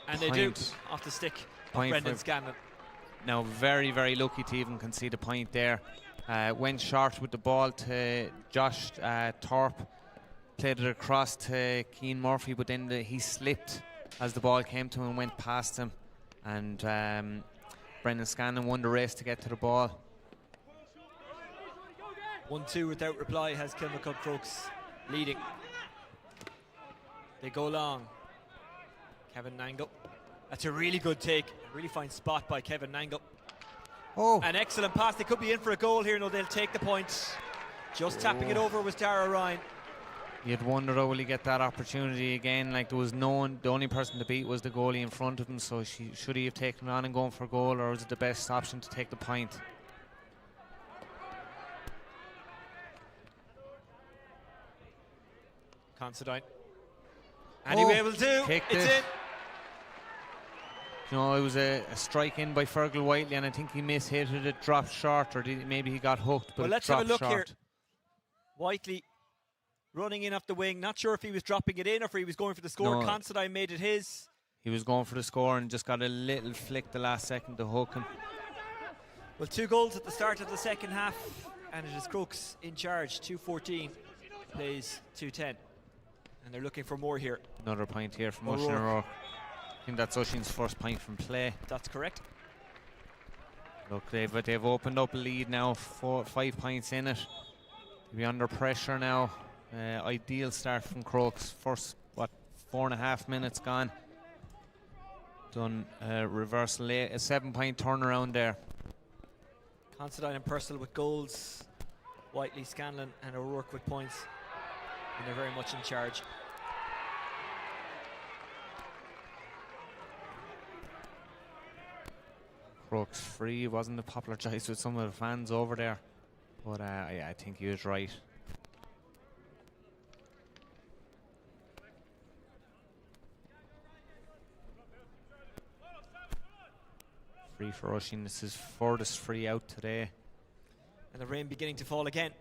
And they do, off the stick of Brendan Scanlon. Now, very, very lucky to even concede a point there. Went short with the ball to Josh Thorpe. Played it across to Cian Murphy, but then he slipped as the ball came to him and went past him. And Brendan Scanlon won the race to get to the ball. 1-2 without reply has Kilmacud Crokes leading. They go long. Kevin Nangle. That's a really good take. Really fine spot by Kevin Nangle. Oh. An excellent pass. They could be in for a goal here. No, they'll take the point. Just tapping it over was Dara Ryan. You'd wonder, will he get that opportunity again? Like, there was no one, the only person to beat was the goalie in front of him, so should he have taken it on and gone for a goal, or was it the best option to take the point? Considine. And he was able to. It's in. You know, it was a strike in by Fergal Whiteley, and I think he mishit it, dropped short, or maybe he got hooked. But well, let's have a look here. Whiteley running in off the wing. Not sure if he was dropping it in or if he was going for the score. No. Considine made it his. He was going for the score and just got a little flick the last second to hook him. Well, 2 goals at the start of the second half, and it is Crokes in charge. 2:14 plays 2:10. And they're looking for more here. Another point here from Oisin O'Rourke. I think that's Oisin's first point from play. That's correct. Look, they've opened up a lead now, 5 points in it. They'll be under pressure now. Ideal start from Crokes. First, 4.5 minutes gone. Done reversal, a 7-point turnaround there. Considine and Purcell with goals. Whiteley, Scanlon and O'Rourke with points. And they're very much in charge. Crokes free wasn't a popular choice with some of the fans over there, but I think he was right. Free for Oisin. This is furthest free out today. And the rain beginning to fall again.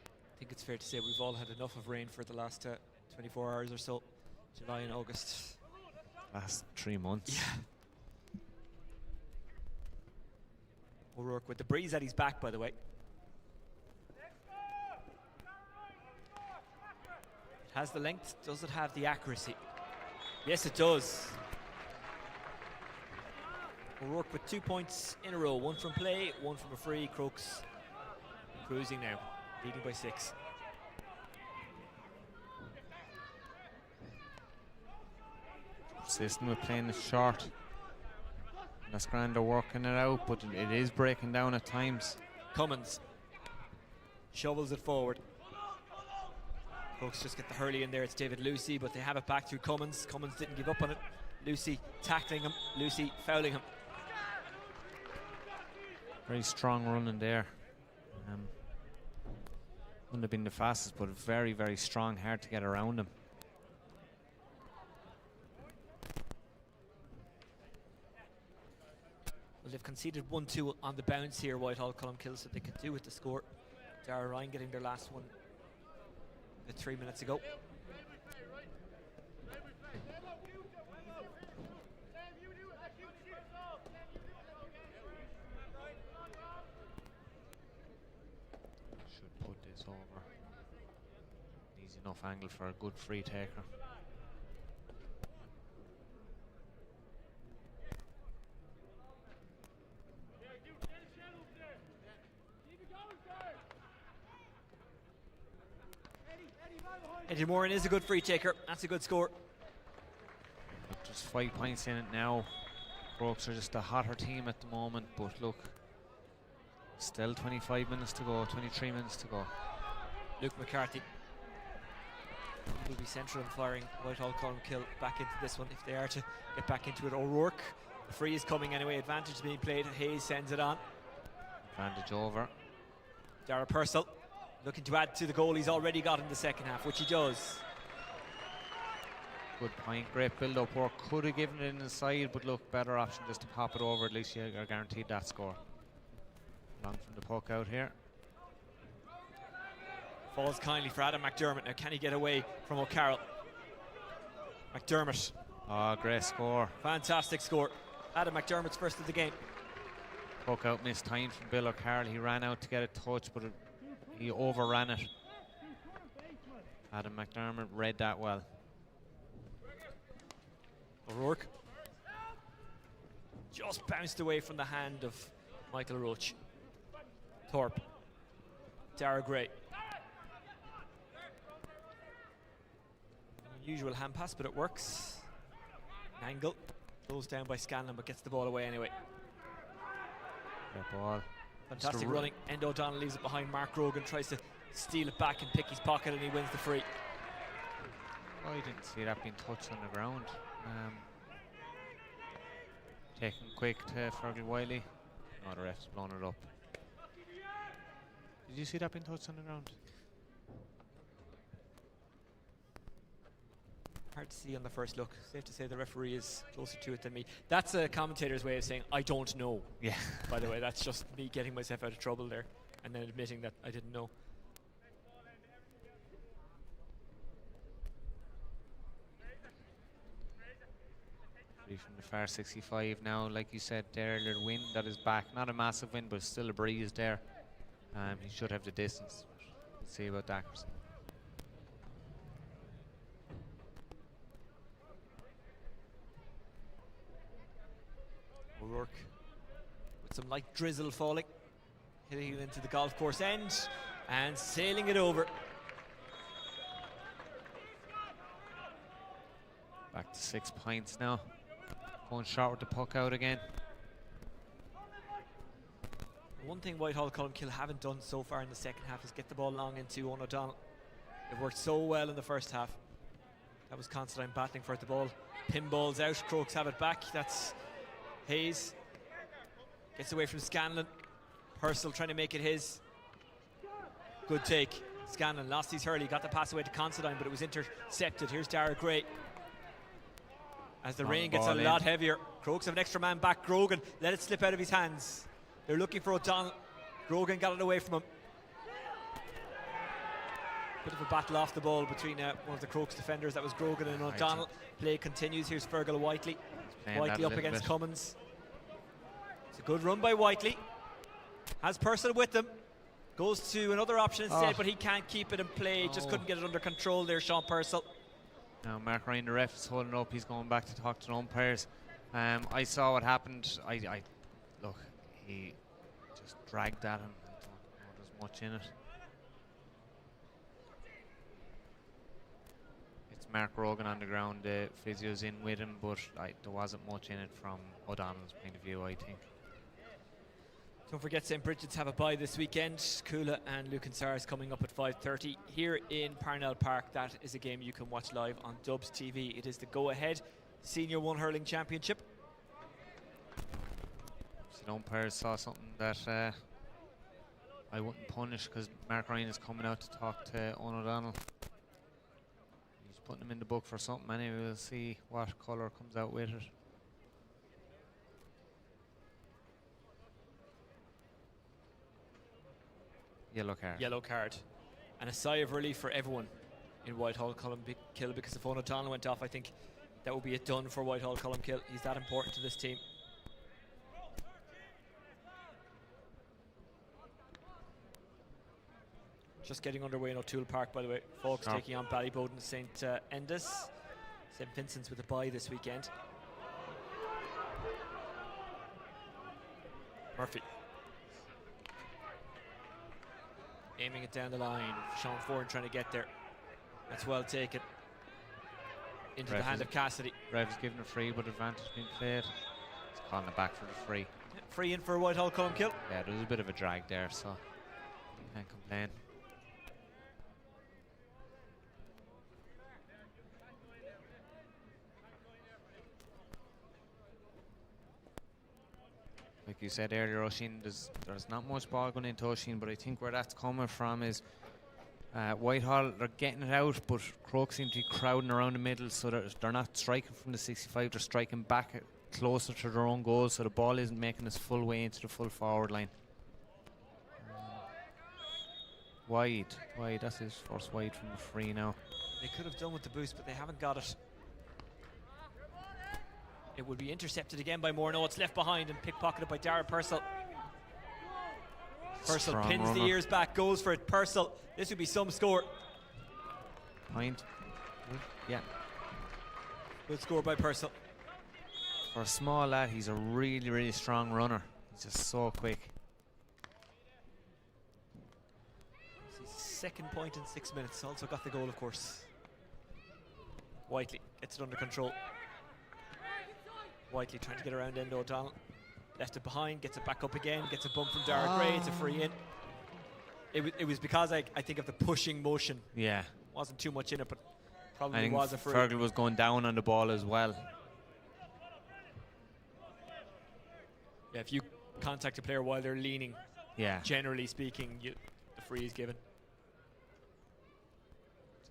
I think it's fair to say we've all had enough of rain for the last 24 hours or so. July and August. Last 3 months. Yeah. O'Rourke with the breeze at his back, by the way. It has the length. Does it have the accuracy? Yes, it does. O'Rourke with 2 points in a row. 1 from play, 1 from a free. Crokes cruising now, leading by 6. Persistent with playing it short. That's grand, they're working it out, but it is breaking down at times. Cummins shovels it forward. Crokes just get the hurley in there. It's David Lucy, but they have it back through Cummins. Cummins didn't give up on it. Lucy tackling him. Lucy fouling him. Very strong running there. Wouldn't have been the fastest, but very, very strong, hard to get around him. Well, they've conceded 1-2 on the bounce here, Whitehall Colmcille, so they could do with the score. Dara Ryan getting their last one 3 minutes ago. Should put this over. Easy enough angle for a good free taker. Eddie Moran is a good free taker. That's a good score. Just 5 points in it now. Crokes are just a hotter team at the moment, but look, still 25 minutes to go, 23 minutes to go. Luke McCarthy will be central in firing Whitehall Colmcille back into this one if they are to get back into it. O'Rourke, the free is coming anyway. Advantage being played. Hayes sends it on. Advantage over. Dara Purcell looking to add to the goal he's already got in the second half, which he does. Good point, great build-up work. Could have given it inside, but look, better option just to pop it over. At least you are guaranteed that score. Long from the puck out here. Falls kindly for Adam McDermott. Now can he get away from O'Carroll? McDermott. Oh, great score. Fantastic score. Adam McDermott's first of the game. Puck out missed time from Bill O'Carroll. He ran out to get a touch, but he overran it. Adam McDermott read that well. O'Rourke just bounced away from the hand of Michael Roach. Thorpe. Dara Gray. Unusual hand pass, but it works. Angle goes down by Scanlon, but gets the ball away anyway. Great ball. Fantastic running. Endo O'Donnell leaves it behind. Mark Rogan tries to steal it back and pick his pocket, and he wins the free. Oh, I didn't see that being touched on the ground. Taken quick to Fergal Wiley. No, the ref's blown it up. Did you see that being touched on the ground? Hard to see on the first look. Safe to say the referee is closer to it than me. That's a commentator's way of saying, I don't know. Yeah. By the way, that's just me getting myself out of trouble there and then admitting that I didn't know. From the far 65 now, like you said there, the wind that is back. Not a massive wind, but still a breeze there. He should have the distance. We'll see about that. O'Rourke with some light drizzle falling, hitting it into the golf course end and sailing it over. Back to 6 points now. Going short with the puck out again. One thing Whitehall Colmcille haven't done so far in the second half is get the ball long into Owen O'Donnell. It worked so well in the first half. That was Constantine battling for it. The ball pinballs out. Crokes have it back. That's Hayes. Gets away from Scanlon. Purcell trying to make it his. Good take. Scanlon lost his hurley. Got the pass away to Constantine, but it was intercepted. Here's Dara Gray. As the rain gets a lot heavier, Crokes have an extra man back. Grogan let it slip out of his hands. They're looking for O'Donnell. Grogan got it away from him. Bit of a battle off the ball between one of the Crokes defenders. That was Grogan and O'Donnell. Play continues. Here's Fergal Whiteley. Whiteley up against Cummins. It's a good run by Whiteley. Has Purcell with them. Goes to another option instead, but he can't keep it in play. Just couldn't get it under control there, Sean Purcell. Now Mark Ryan, the ref, is holding up. He's going back to talk to the umpires. I saw what happened. Look, he just dragged at him. I don't know there's much in it. It's Mark Rogan on the ground. The physio's in with him, but there wasn't much in it from O'Donnell's point of view, I think. Don't forget St. Bridget's have a bye this weekend. Coola and Lucan Sars coming up at 5:30 here in Parnell Park. That is a game you can watch live on Dubs TV. It is the go-ahead Senior 1 Hurling Championship. The umpires saw something that I wouldn't punish because Mark Ryan is coming out to talk to Owen O'Donnell. He's putting him in the book for something anyway. We'll see what colour comes out with it. Yellow card. Yellow card. And a sigh of relief for everyone in Whitehall Colmcille, because if Owen O'Donnell went off, I think that would be it done for Whitehall Colmcille. He's that important to this team. Just getting underway in O'Toole Park, by the way. Folks taking on Ballyboden St. Enda's. St. Vincent's with a bye this weekend. Murphy. Aiming it down the line. Sean Ford trying to get there. That's well taken. Into the hand of Cassidy. Rev's given a free, but advantage being played. He's calling it back for the free. Yeah, free in for Whitehall Colmcille. Yeah, there was a bit of a drag there, so can't complain. Like you said earlier, Oisín, there's not much ball going into Oisín, but I think where that's coming from is Whitehall, they're getting it out, but Crokes seem to be crowding around the middle, so they're not striking from the 65, they're striking back closer to their own goal, so the ball isn't making its full way into the full forward line. Wide, that's his first wide from the free now. They could have done with the boost, but they haven't got it. It will be intercepted again by Moore. No, it's left behind and pickpocketed by Darragh Purcell. Purcell Strong pins runner. the ears back, goes for it. Purcell, this would be some score. Point. Yeah. Good score by Purcell. For a small lad, he's a really, really strong runner. He's just so quick. It's his second point in 6 minutes. Also got the goal, of course. Whiteley gets it under control. Whiteley trying to get around Endo O'Donnell. Left it behind, gets it back up again, gets a bump from Darragh Gray. It's a free in. It was because I think of the pushing motion. Yeah. Wasn't too much in it, but I probably think was a free. Fergal was going down on the ball as well. Yeah, if you contact a player while they're leaning, Yeah. generally speaking, the free is given.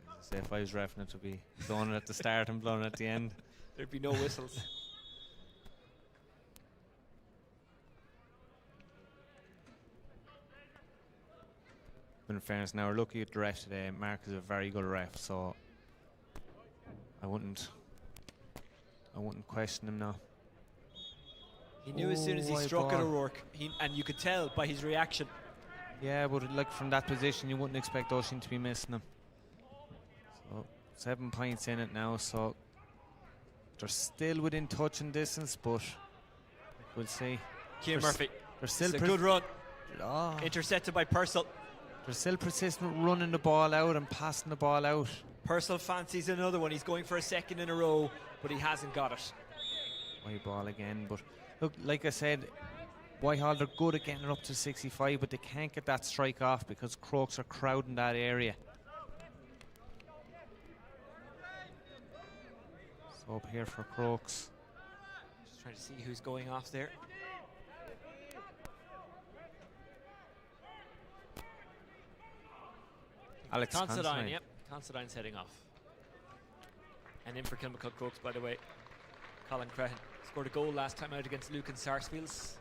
As I say, if I was reffing, it would be blowing it at the start and blowing it at the end. There'd be no whistles. But in fairness, now we're looking at the ref today. Mark is a very good ref, so I wouldn't question him now. He knew as soon as he wide struck at ball. O'Rourke, and you could tell by his reaction. Yeah, but like from that position, you wouldn't expect Oisín to be missing him. So 7 points in it now, so they're still within touching distance, but we'll see. Keane Murphy. They're still It's a good run. Oh. Intercepted by Purcell. They're still persistent running the ball out and passing the ball out. Purcell fancies another one. He's going for a second in a row, but he hasn't got it. Wide ball again, but look, like I said, Whitehall, they're good at getting it up to 65, but they can't get that strike off because Crokes are crowding that area. So up here for Crokes. Just trying to see who's going off there. Alex Considine, Considine. yep. Considine's heading off. And in for Kilmacud Crokes, by the way. Colin Crehan scored a goal last time out against Lucan Sarsfields.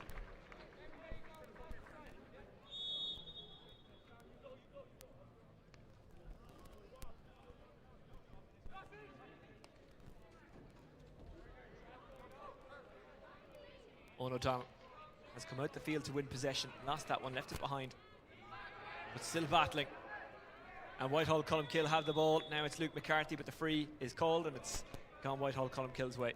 Owen O'Donnell has come out the field to win possession. Lost that one, left it behind. But still battling. And Whitehall Colmcille have the ball. Now it's Luke McCarthy, but the free is called and it's gone Whitehall Colmcille's way.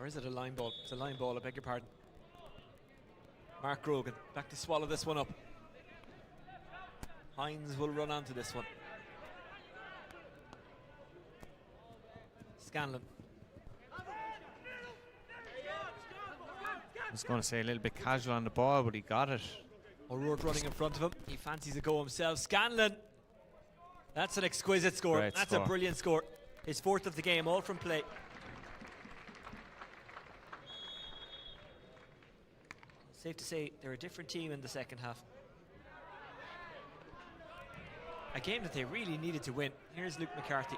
Or is it a line ball? It's a line ball, I beg your pardon. Mark Grogan back to swallow this one up. Hines will run onto this one. Scanlon. I was going to say a little bit casual on the ball, but he got it. O'Rourke running in front of him. He fancies a go himself. Scanlon. That's an exquisite score. Great That's score. a brilliant score. His 4th of the game, all from play. Safe to say they're a different team in the second half. A game that they really needed to win. Here's Luke McCarthy.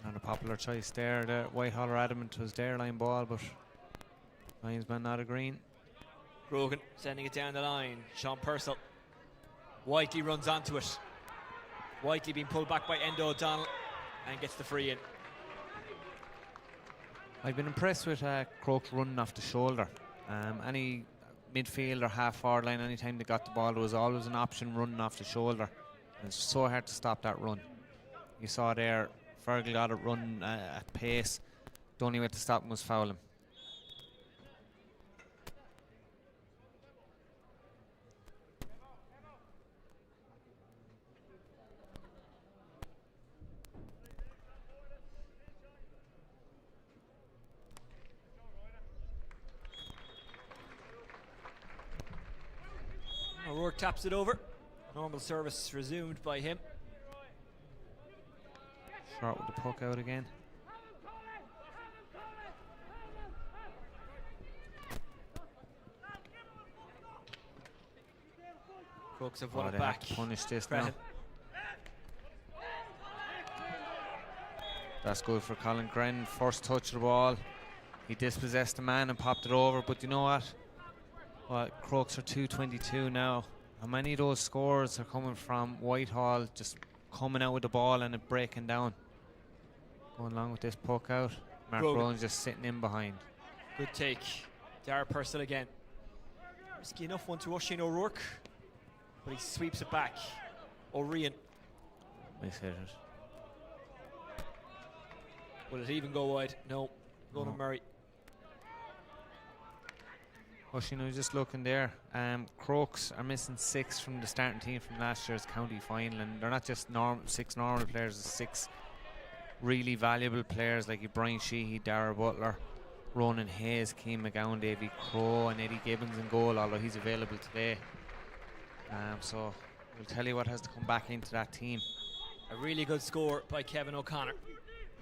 Not a popular choice there. The Whitehall are adamant was their line ball, but linesman not agreeing. Grogan sending it down the line. Sean Purcell. Whiteley runs onto it. Whiteley being pulled back by Endo O'Donnell and gets the free in. I've been impressed with Crokes running off the shoulder. Any midfield or half forward line, anytime they got the ball, there was always an option running off the shoulder. And it's so hard to stop that run. You saw there, Fergal got it running at pace. The only way to stop him was foul him. O'Rourke taps it over. Normal service resumed by him. Short with the puck out again. Crokes have won it They back. have to punish this Crehan. now. That's good for Colin Crehan. First touch of the ball. He dispossessed the man and popped it over. But you know what? Well, Crokes are 222 now. How many of those scores are coming from Whitehall just coming out with the ball and it breaking down? Going along with this puck out. Mark Grogan. Rowan's just sitting in behind. Good take. Dara Purcell again. Risky enough one to Oisín O'Rourke, but he sweeps it back. O'Rian. Nice hit it. Will it even go wide? No. Going No. to Murray. Oisín was just looking there. Crokes are missing 6 from the starting team from last year's county final, and they're not just 6 normal players, there's 6 really valuable players like Brian Sheehy, Dara Butler, Ronan Hayes, Keane McGowan, Davy Crowe, and Eddie Gibbons in goal, although he's available today. So we'll tell you what has to come back into that team. A really good score by Kevin O'Connor.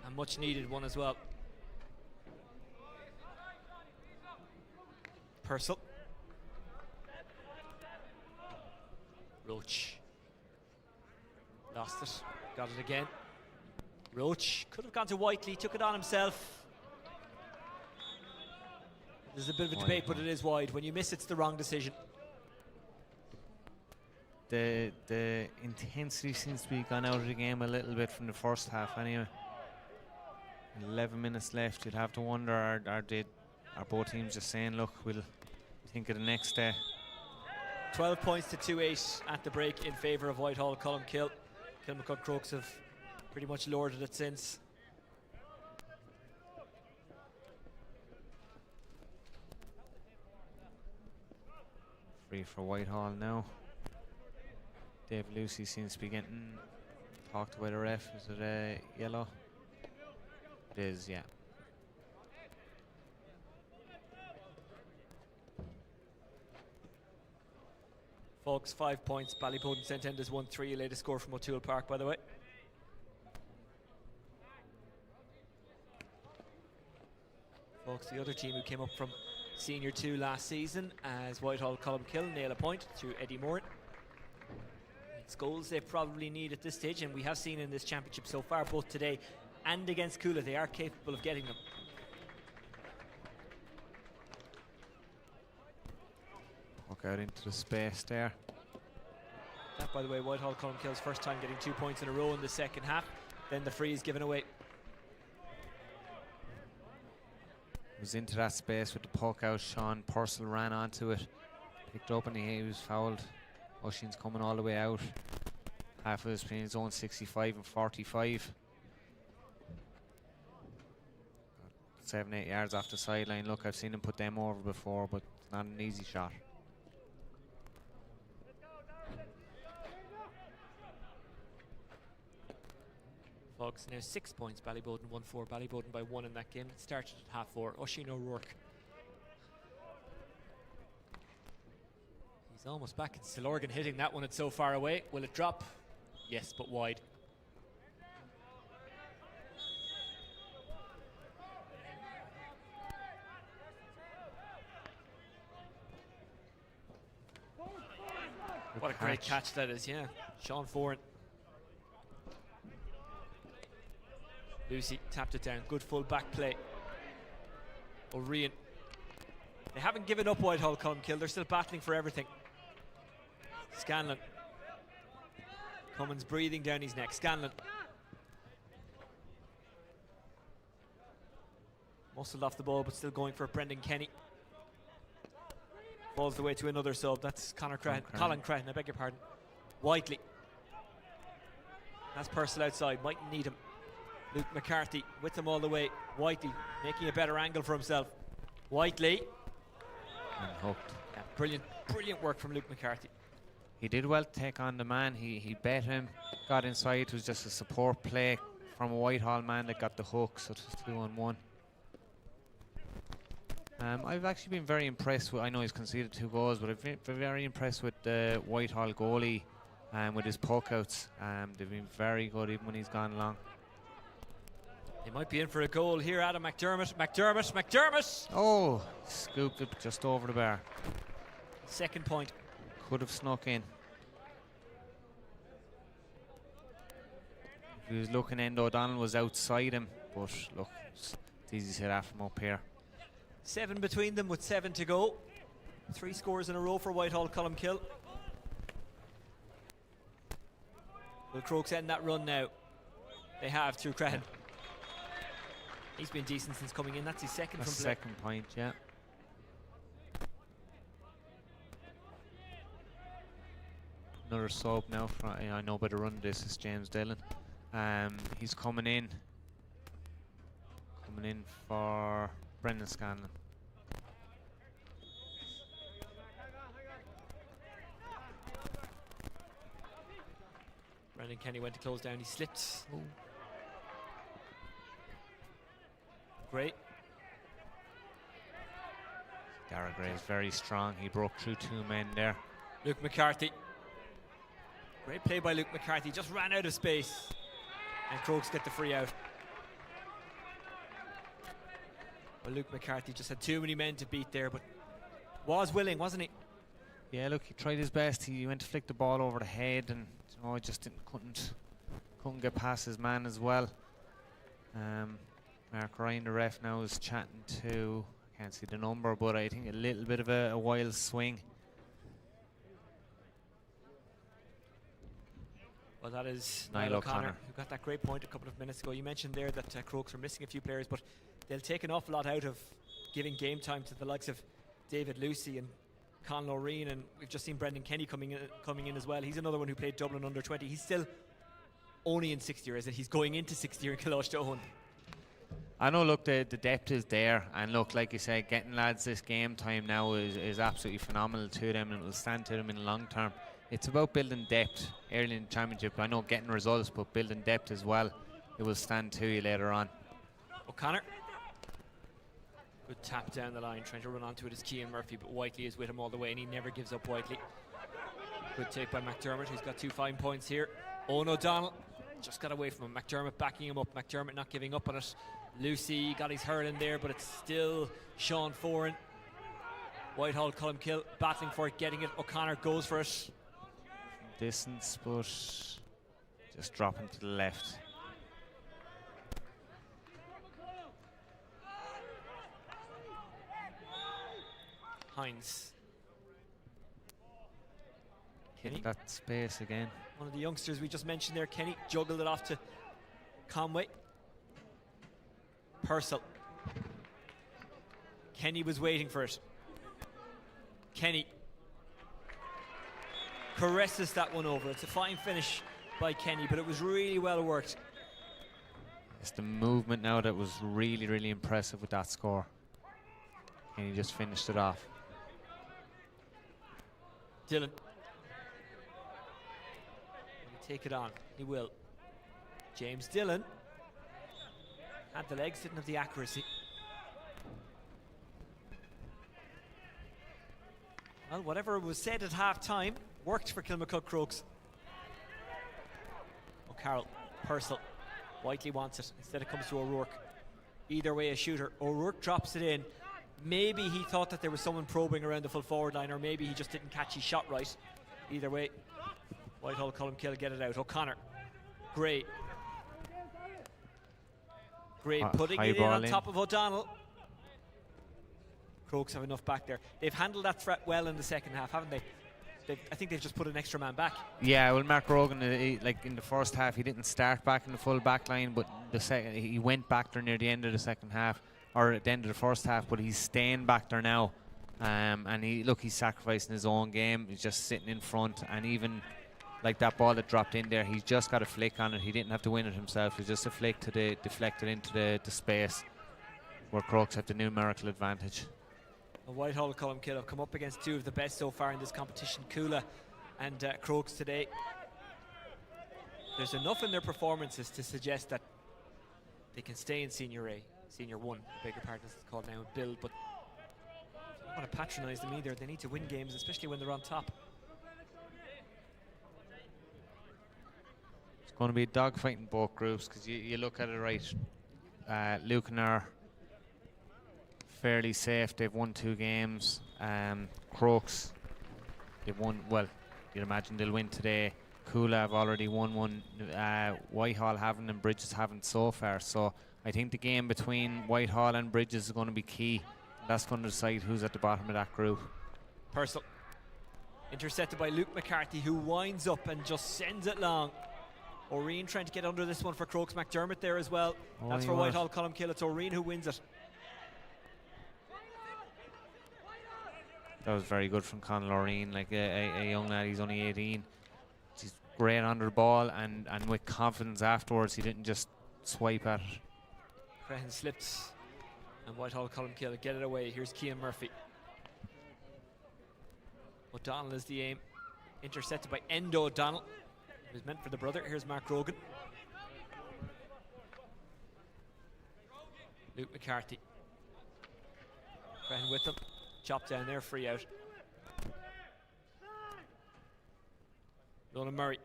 A much needed one as well. Purcell. Roach. Lost it. Got it again. Roach could have gone to Whiteley, took it on himself. There's a bit of a debate, but it is wide. When you miss, it's the wrong decision. The intensity seems to be gone out of the game a little bit from the first half anyway. 11 minutes left. You'd have to wonder, are both teams just saying, look, we'll think of the next day. 12 points to 2-8 at the break in favour of Whitehall Colmcille. Kilmacud Crokes have pretty much lorded it since. Free for Whitehall now. Dave Lucy seems to be getting talked by the ref. Is it a yellow? It is, yeah. Folks, 5 points. Ballypoden St Enda's 1-3. Latest score from O'Toole Park, by the way. Folks, the other team who came up from Senior 2 last season as Whitehall Colmcille nail a point through Eddie Moran. It's goals they probably need at this stage, and we have seen in this championship so far, both today and against Coola, they are capable of getting them. Walk out into the space there. That, by the way, Whitehall Colmcille's first time getting 2 points in a row in the second half. Then the free is given away. Was into that space with the puck out. Sean Purcell ran onto it, picked up, and he was fouled. Oisín's coming all the way out. Half of his between his own 65 and 45. 7-8 yards off the sideline. Look, I've seen him put them over before, but it's not an easy shot. Pugs now 6 points. Ballyboden 1-4. Ballyboden by 1 in that game. It started at 4:30. Oisin O'Rourke. He's almost back in Stillorgan hitting that one. It's so far away. Will it drop? Yes, but wide. What a great catch that is, yeah. Sean Foran. Lucy tapped it down. Good full back play. O'Rian. They haven't given up Whitehall Colmcille. They're still battling for everything. Scanlon. Cummins breathing down his neck. Scanlon. Muscled off the ball, but still going for Brendan Kenny. Falls the way to another sub. That's Colin Crahan, I beg your pardon. Whiteley. That's Purcell outside. Mightn't need him. Luke McCarthy with them all the way. Whiteley making a better angle for himself. Whiteley. And hooked. Yeah, brilliant work from Luke McCarthy. He did well to take on the man. He bet him, got inside. It was just a support play from a Whitehall man that got the hook, so it was 2-on-1. I've actually been very impressed with, I know he's conceded 2 goals, but I've been very impressed with the Whitehall goalie with his poke outs. They've been very good even when he's gone long. They might be in for a goal here. Adam McDermott. Oh, scooped it just over the bar. Second point. Could have snuck in. If he was looking, Endo O'Donnell was outside him, but look, it's easy to say that from up here. 7 between them with 7 to go. 3 scores in a row for Whitehall Colmcille. Will Crokes end that run now? They have through Crahan. He's been decent since coming in. That's his second from play. Second point, yeah. Another sub now. I know by the run this is James Dillon. He's coming in for Brendan Scanlon. Brendan Kenny went to close down. He slipped. Ooh. Great. Dara Gray is very strong. He broke through 2 men there. Luke McCarthy. Great play by Luke McCarthy. Just ran out of space. And Crokes get the free out. Well, Luke McCarthy just had too many men to beat there, but was willing, wasn't he? Yeah, look, he tried his best. He went to flick the ball over the head, and just couldn't get past his man as well. Mark Ryan, the ref, now is chatting to, I can't see the number, but I think a little bit of a wild swing. Well, that is Niall O'Connor, who got that great point a couple of minutes ago. You mentioned there that Crokes were missing a few players, but they'll take an awful lot out of giving game time to the likes of David Lucy and Conn O'Rian, and we've just seen Brendan Kenny coming in as well. He's another one who played Dublin under 20. He's still only in 6th year, is it? He's going into 6th year in Kilmacud. I know, look, the depth is there, and look, like you said, getting lads this game time now is absolutely phenomenal to them, and it will stand to them in the long term. It's about building depth early in the championship. I know getting results, but building depth as well. It will stand to you later on. O'Connor. Good tap down the line, trying to run onto it is Cian Murphy, but Whiteley is with him all the way, and he never gives up. Whiteley. Good take by McDermott, who's got 2 fine points here. Owen O'Donnell just got away from him. McDermott backing him up. McDermott not giving up on it. Lucy got his hurl in there, but it's still Sean Foran. Whitehall Colmcille battling for it, getting it. O'Connor goes for it. Distance, but just dropping to the left. Hines. Kenny. That space again. One of the youngsters we just mentioned there, Kenny, juggled it off to Conway. Purcell. Kenny was waiting for it. Kenny caresses that one over. It's a fine finish by Kenny, but it was really well worked. It's the movement now that was really, really impressive with that score. And he just finished it off. Dillon. Will he take it on? He will. James Dillon had the legs, didn't have the accuracy. Well, whatever was said at half-time worked for Kilmacud Crokes. O'Carroll, Purcell, Whiteley wants it. Instead it comes to O'Rourke. Either way a shooter. O'Rourke drops it in. Maybe he thought that there was someone probing around the full forward line, or maybe he just didn't catch his shot right. Either way, Whitehall, Colmcille get it out. O'Connor, Gray. Gray putting it in on top of O'Donnell. Crokes have enough back there. They've handled that threat well in the second half, haven't they? I think they've just put an extra man back. Yeah, well, Mark Rogan, like in the first half, he didn't start back in the full back line, but he went back there near the end of the second half, or at the end of the first half, but he's staying back there now. And he's sacrificing his own game. He's just sitting in front, and even like that ball that dropped in there, he's just got a flick on it. He didn't have to win it himself. It's just a flick to deflect it into the space where Crokes have the numerical advantage. Whitehall and Colmcille have come up against two of the best so far in this competition, Coola and Crokes today. There's enough in their performances to suggest that they can stay in Senior A, Senior 1, beg your pardon, as it's called now, Bill, but I don't want to patronise them either. They need to win games, especially when they're on top. It's going to be a dogfight in both groups, because you look at it right. Lucan are fairly safe. They've won 2 games. Crokes, they've won, well, you'd imagine they'll win today. Coola have already won one. Whitehall haven't, and Bridges haven't so far. So I think the game between Whitehall and Bridges is going to be key. That's going to decide who's at the bottom of that group. Purcell intercepted by Luke McCarthy, who winds up and just sends it long. O'Reen trying to get under this one for Crokes. McDermott there as well. That's for Whitehall, Colmcille. It's O'Reen who wins it. That was very good from Conal O'Reen, like a young lad. He's only 18. He's great under the ball, and with confidence afterwards. He didn't just swipe at it. Crehan slipped, and Whitehall, Colmcille get it away. Here's Cian Murphy. O'Donnell is the aim. Intercepted by Endo O'Donnell. It was meant for the brother. Here's Mark Rogan. Luke McCarthy. Crehan with them. Chop down there, free out. Nolan Murray.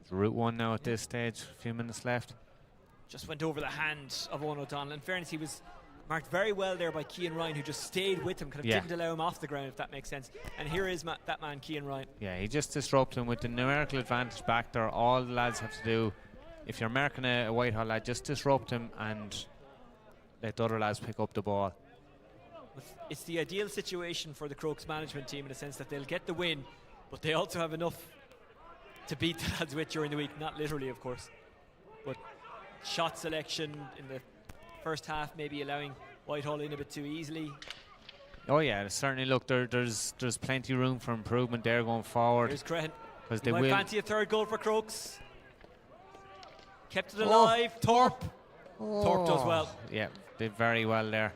It's Route 1 now at this stage. A few minutes left. Just went over the hand of Owen O'Donnell. In fairness, he was marked very well there by Cian Ryan, who just stayed with him, kind of didn't allow him off the ground, if that makes sense. And here is that man, Cian Ryan. Yeah, he just disrupted him with the numerical advantage back there. All the lads have to do, if you're marking a Whitehall lad, just disrupt him and let the other lads pick up the ball. It's the ideal situation for the Crokes management team in the sense that they'll get the win, but they also have enough to beat the lads with during the week. Not literally, of course, but shot selection in the first half maybe allowing Whitehall in a bit too easily. Oh yeah, certainly. Look, there's plenty of room for improvement there going forward. Here's Crehan. Because they might fancy a third goal for Crokes. Kept it alive. Thorpe. Thorpe does well. Yeah, did very well there.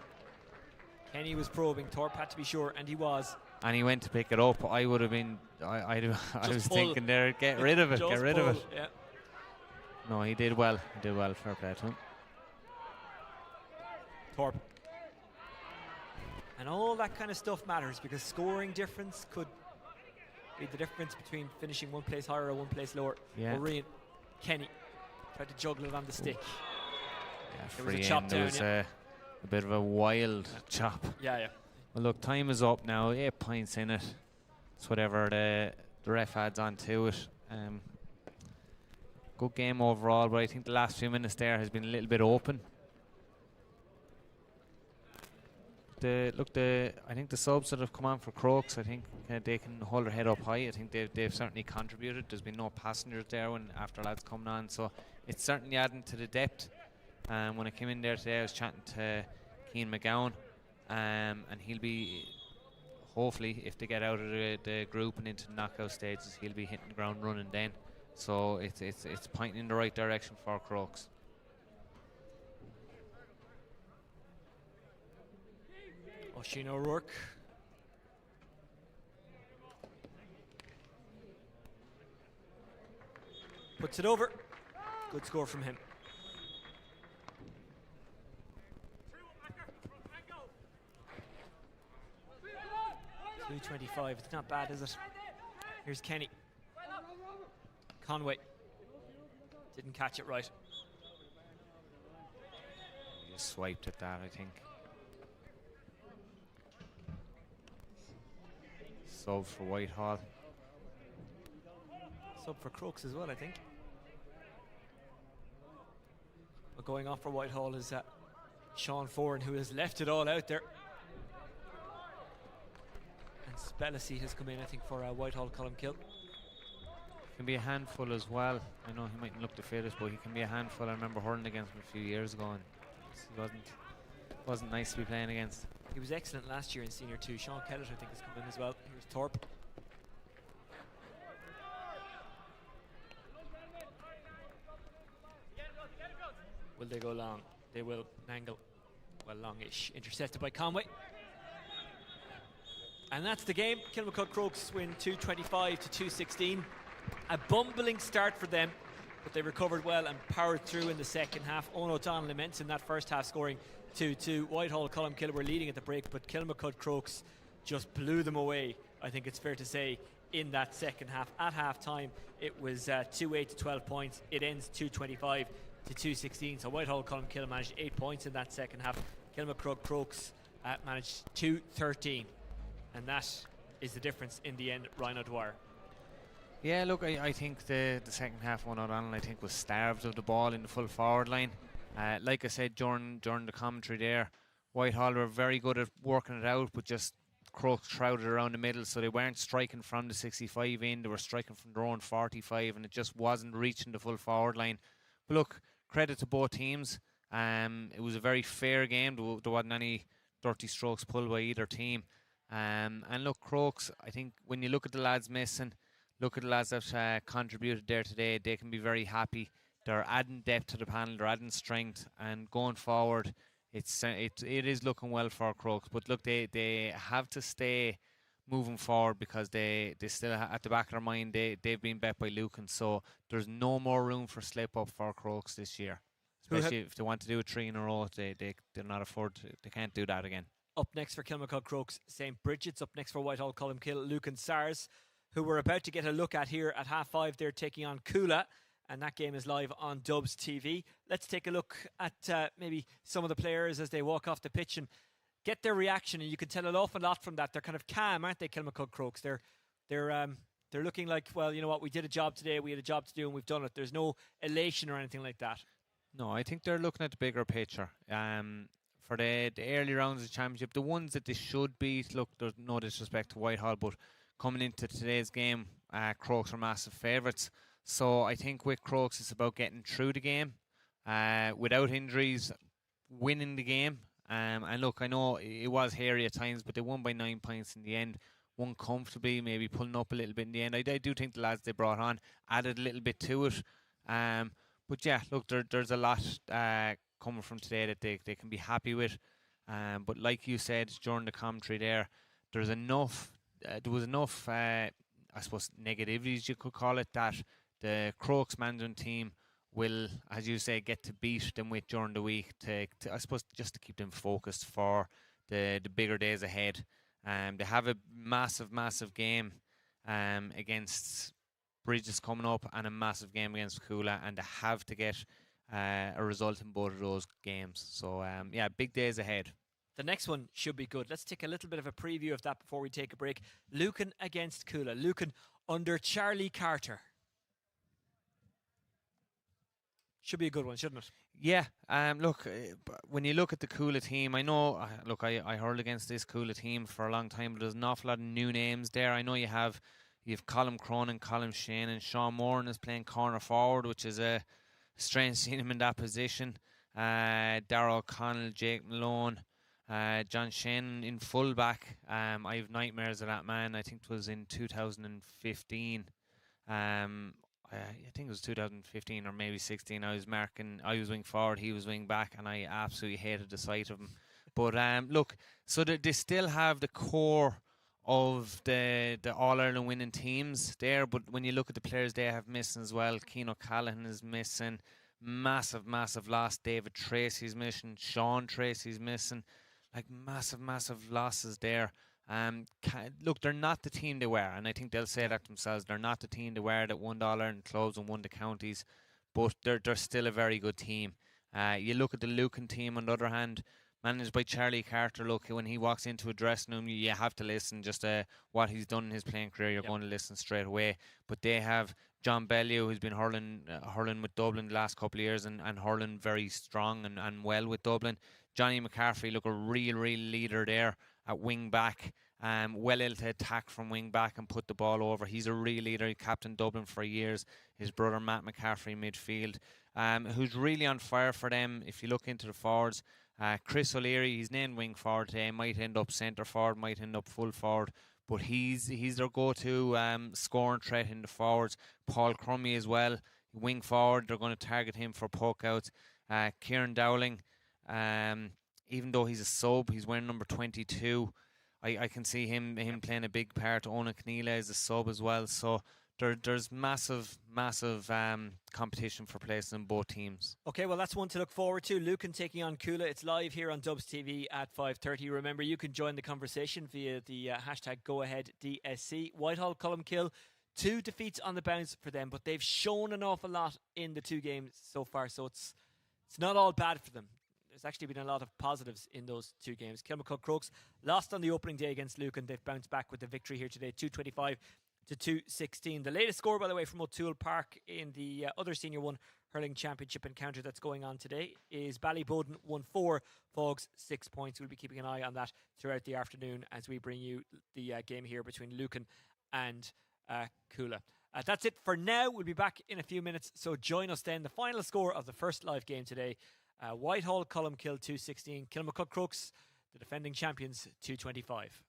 Kenny was probing. Thorpe had to be sure, and he was. And he went to pick it up. I would have been. I was thinking there, get rid of it. Get rid of it. Yeah. No, he did well. He did well. Fair play to him. Thorpe. And all that kind of stuff matters, because scoring difference could be the difference between finishing one place higher or one place lower. Yeah. Orion, Kenny tried to juggle it on the stick. Yeah, there was a chop down. There was a bit of a wild chop. Yeah. Well, look, time is up now. 8 points in it. It's whatever the ref adds on to it. Good game overall, but I think the last few minutes there has been a little bit open. I think the subs that have come on for Crokes, I think they can hold their head up high. I think they've certainly contributed. There's been no passengers there after lads coming on, so it's certainly adding to the depth. When I came in there today, I was chatting to Cian McGowan, and he'll be, hopefully, if they get out of the group and into the knockout stages, he'll be hitting the ground running then. So it's pointing in the right direction for Crokes. Oisin O'Rourke. Puts it over. Good score from him. .225. It's not bad, is it? Here's Kenny. Conway. Didn't catch it right. He just swiped at that, I think. Sub for Whitehall. Sub for Crokes as well, I think. But going off for Whitehall is Sean Foran, who has left it all out there. And Spellacy has come in, I think, for Whitehall Colmcille. Can be a handful as well. I know he mightn't look the fittest, but he can be a handful. I remember hurling against him a few years ago, and he wasn't nice to be playing against. He was excellent last year in Senior 2. Sean Kellett, I think, has come in as well. Here's Thorpe. Will they go long? They will. Nangle. Well, longish. Intercepted by Conway. And that's the game. Kilmacud Crokes win 225 to 216. A bumbling start for them, but they recovered well and powered through in the second half. Owen O'Donnell immense in that first half, scoring 2-2. Whitehall Colmcille were leading at the break, but Kilmacud Crokes just blew them away, I think it's fair to say, in that second half. At half time, it was 2-8 to 12 points. It ends 225 to 216. So Whitehall Colmcille managed 8 points in that second half. Kilmacud Crokes managed 213. And that is the difference in the end, Ryan O'Dwyer. Yeah, look, I think the second half one O'Donnell, I think, was starved of the ball in the full forward line. Like I said during the commentary there, Whitehall were very good at working it out, but just Crokes shrouded around the middle, so they weren't striking from the 65 in, they were striking from their own 45, and it just wasn't reaching the full forward line. But look, credit to both teams. It was a very fair game. There wasn't any dirty strokes pulled by either team. And look, Crokes, I think when you look at the lads missing, look at the lads that contributed there today, they can be very happy. They're adding depth to the panel, they're adding strength, and going forward, it is looking well for Crokes. But look, they have to stay moving forward, because they still at the back of their mind they've been bet by Lucan, so there's no more room for slip up for Crokes this year. Especially if they want to do a 3 in a row, they not afford to, they can't do that again. Up next for Kilmacud Crokes, St. Bridget's. Up next for Whitehall Colmcille, Lucan SARS, who we're about to get a look at here at half 5. They're taking on Coola, and that game is live on Dubs TV. Let's take a look at maybe some of the players as they walk off the pitch and get their reaction. And you can tell an awful lot from that. They're kind of calm, aren't they, Kilmacud Crokes? They're looking like, well, you know what, we did a job today, we had a job to do, and we've done it. There's no elation or anything like that. No, I think they're looking at the bigger picture. For the early rounds of the championship, the ones that they should beat, look, there's no disrespect to Whitehall, but coming into today's game, Crokes are massive favourites. So I think with Crokes, it's about getting through the game without injuries, winning the game. And look, I know it was hairy at times, but they won by 9 points in the end. Won comfortably, maybe pulling up a little bit in the end. I do think the lads they brought on added a little bit to it. But yeah, look, there's a lot coming from today that they can be happy with. But like you said during the commentary there, there was enough, I suppose, negativities you could call it, that the Crokes management team will, as you say, get to beat them with during the week to I suppose, just to keep them focused for the bigger days ahead. They have a massive game against Bridges coming up, and a massive game against Coola, and they have to get a result in both of those games. So yeah, big days ahead. The next one should be good. Let's take a little bit of a preview of that before we take a break. Lucan against Coola. Lucan under Charlie Carter. Should be a good one, shouldn't it? Yeah. Look, when you look at the Coola team, I know. Look, I hurled against this Coola team for a long time, but there's an awful lot of new names there. I know you have Colm Cronin, Colm Shane, and Sean Moran is playing corner forward, which is a strange seeing him in that position. Darragh O'Connell, Jake Malone, John Shane in fullback. I have nightmares of that man. I think it was in 2015. I think it was 2015 or maybe 16. I was wing forward, he was wing back, and I absolutely hated the sight of him. But look, so they still have the core the All-Ireland winning teams there, but when you look at the players they have missing as well, Keane O'Callaghan is missing, massive loss. David Tracy's missing, Sean Tracy's missing, like massive losses there. Look, they're not the team they were, and I think they'll say that themselves. They're not the team they were that won the All-Ireland clubs and won the counties, but they're still a very good team. You look at the Lucan team on the other hand, managed by Charlie Carter. Look, when he walks into a dressing room, you have to listen. Just what he's done in his playing career, you're going to listen straight away. But they have John Bellew, who's been hurling with Dublin the last couple of years and hurling very strong and well with Dublin. Johnny McCaffrey, look, a real leader there at wing back. Well able to attack from wing back and put the ball over. He's a real leader. He captained Dublin for years. His brother Matt McCaffrey midfield, who's really on fire for them. If you look into the forwards, Chris O'Leary, he's named wing forward today, might end up centre forward, might end up full forward, but he's their go-to scoring threat in the forwards. Paul Crummy as well, wing forward, they're going to target him for poke-outs. Kieran Dowling, even though he's a sub, he's wearing number 22. I can see him playing a big part. Ona Keneally is a sub as well, so there's massive competition for places in both teams. Okay, well, that's one to look forward to. Lucan taking on Coola. It's live here on Dubs TV at 5:30. Remember, you can join the conversation via the hashtag GoAheadDSC. Whitehall, Colmcille, 2 defeats on the bounce for them, but they've shown an awful lot in the 2 games so far, so it's not all bad for them. There's actually been a lot of positives in those 2 games. Kilmacud Crokes lost on the opening day against Lucan. They've bounced back with the victory here today, 225 to 216. The latest score, by the way, from O'Toole Park in the other Senior 1 Hurling Championship encounter that's going on today is Ballyboden 1-4, Fogs 6 points. We'll be keeping an eye on that throughout the afternoon as we bring you the game here between Lucan and Coola. That's it for now. We'll be back in a few minutes, so join us then. The final score of the first live game today, Whitehall, Colmcille 216, Kilmacud Crokes, the defending champions 225.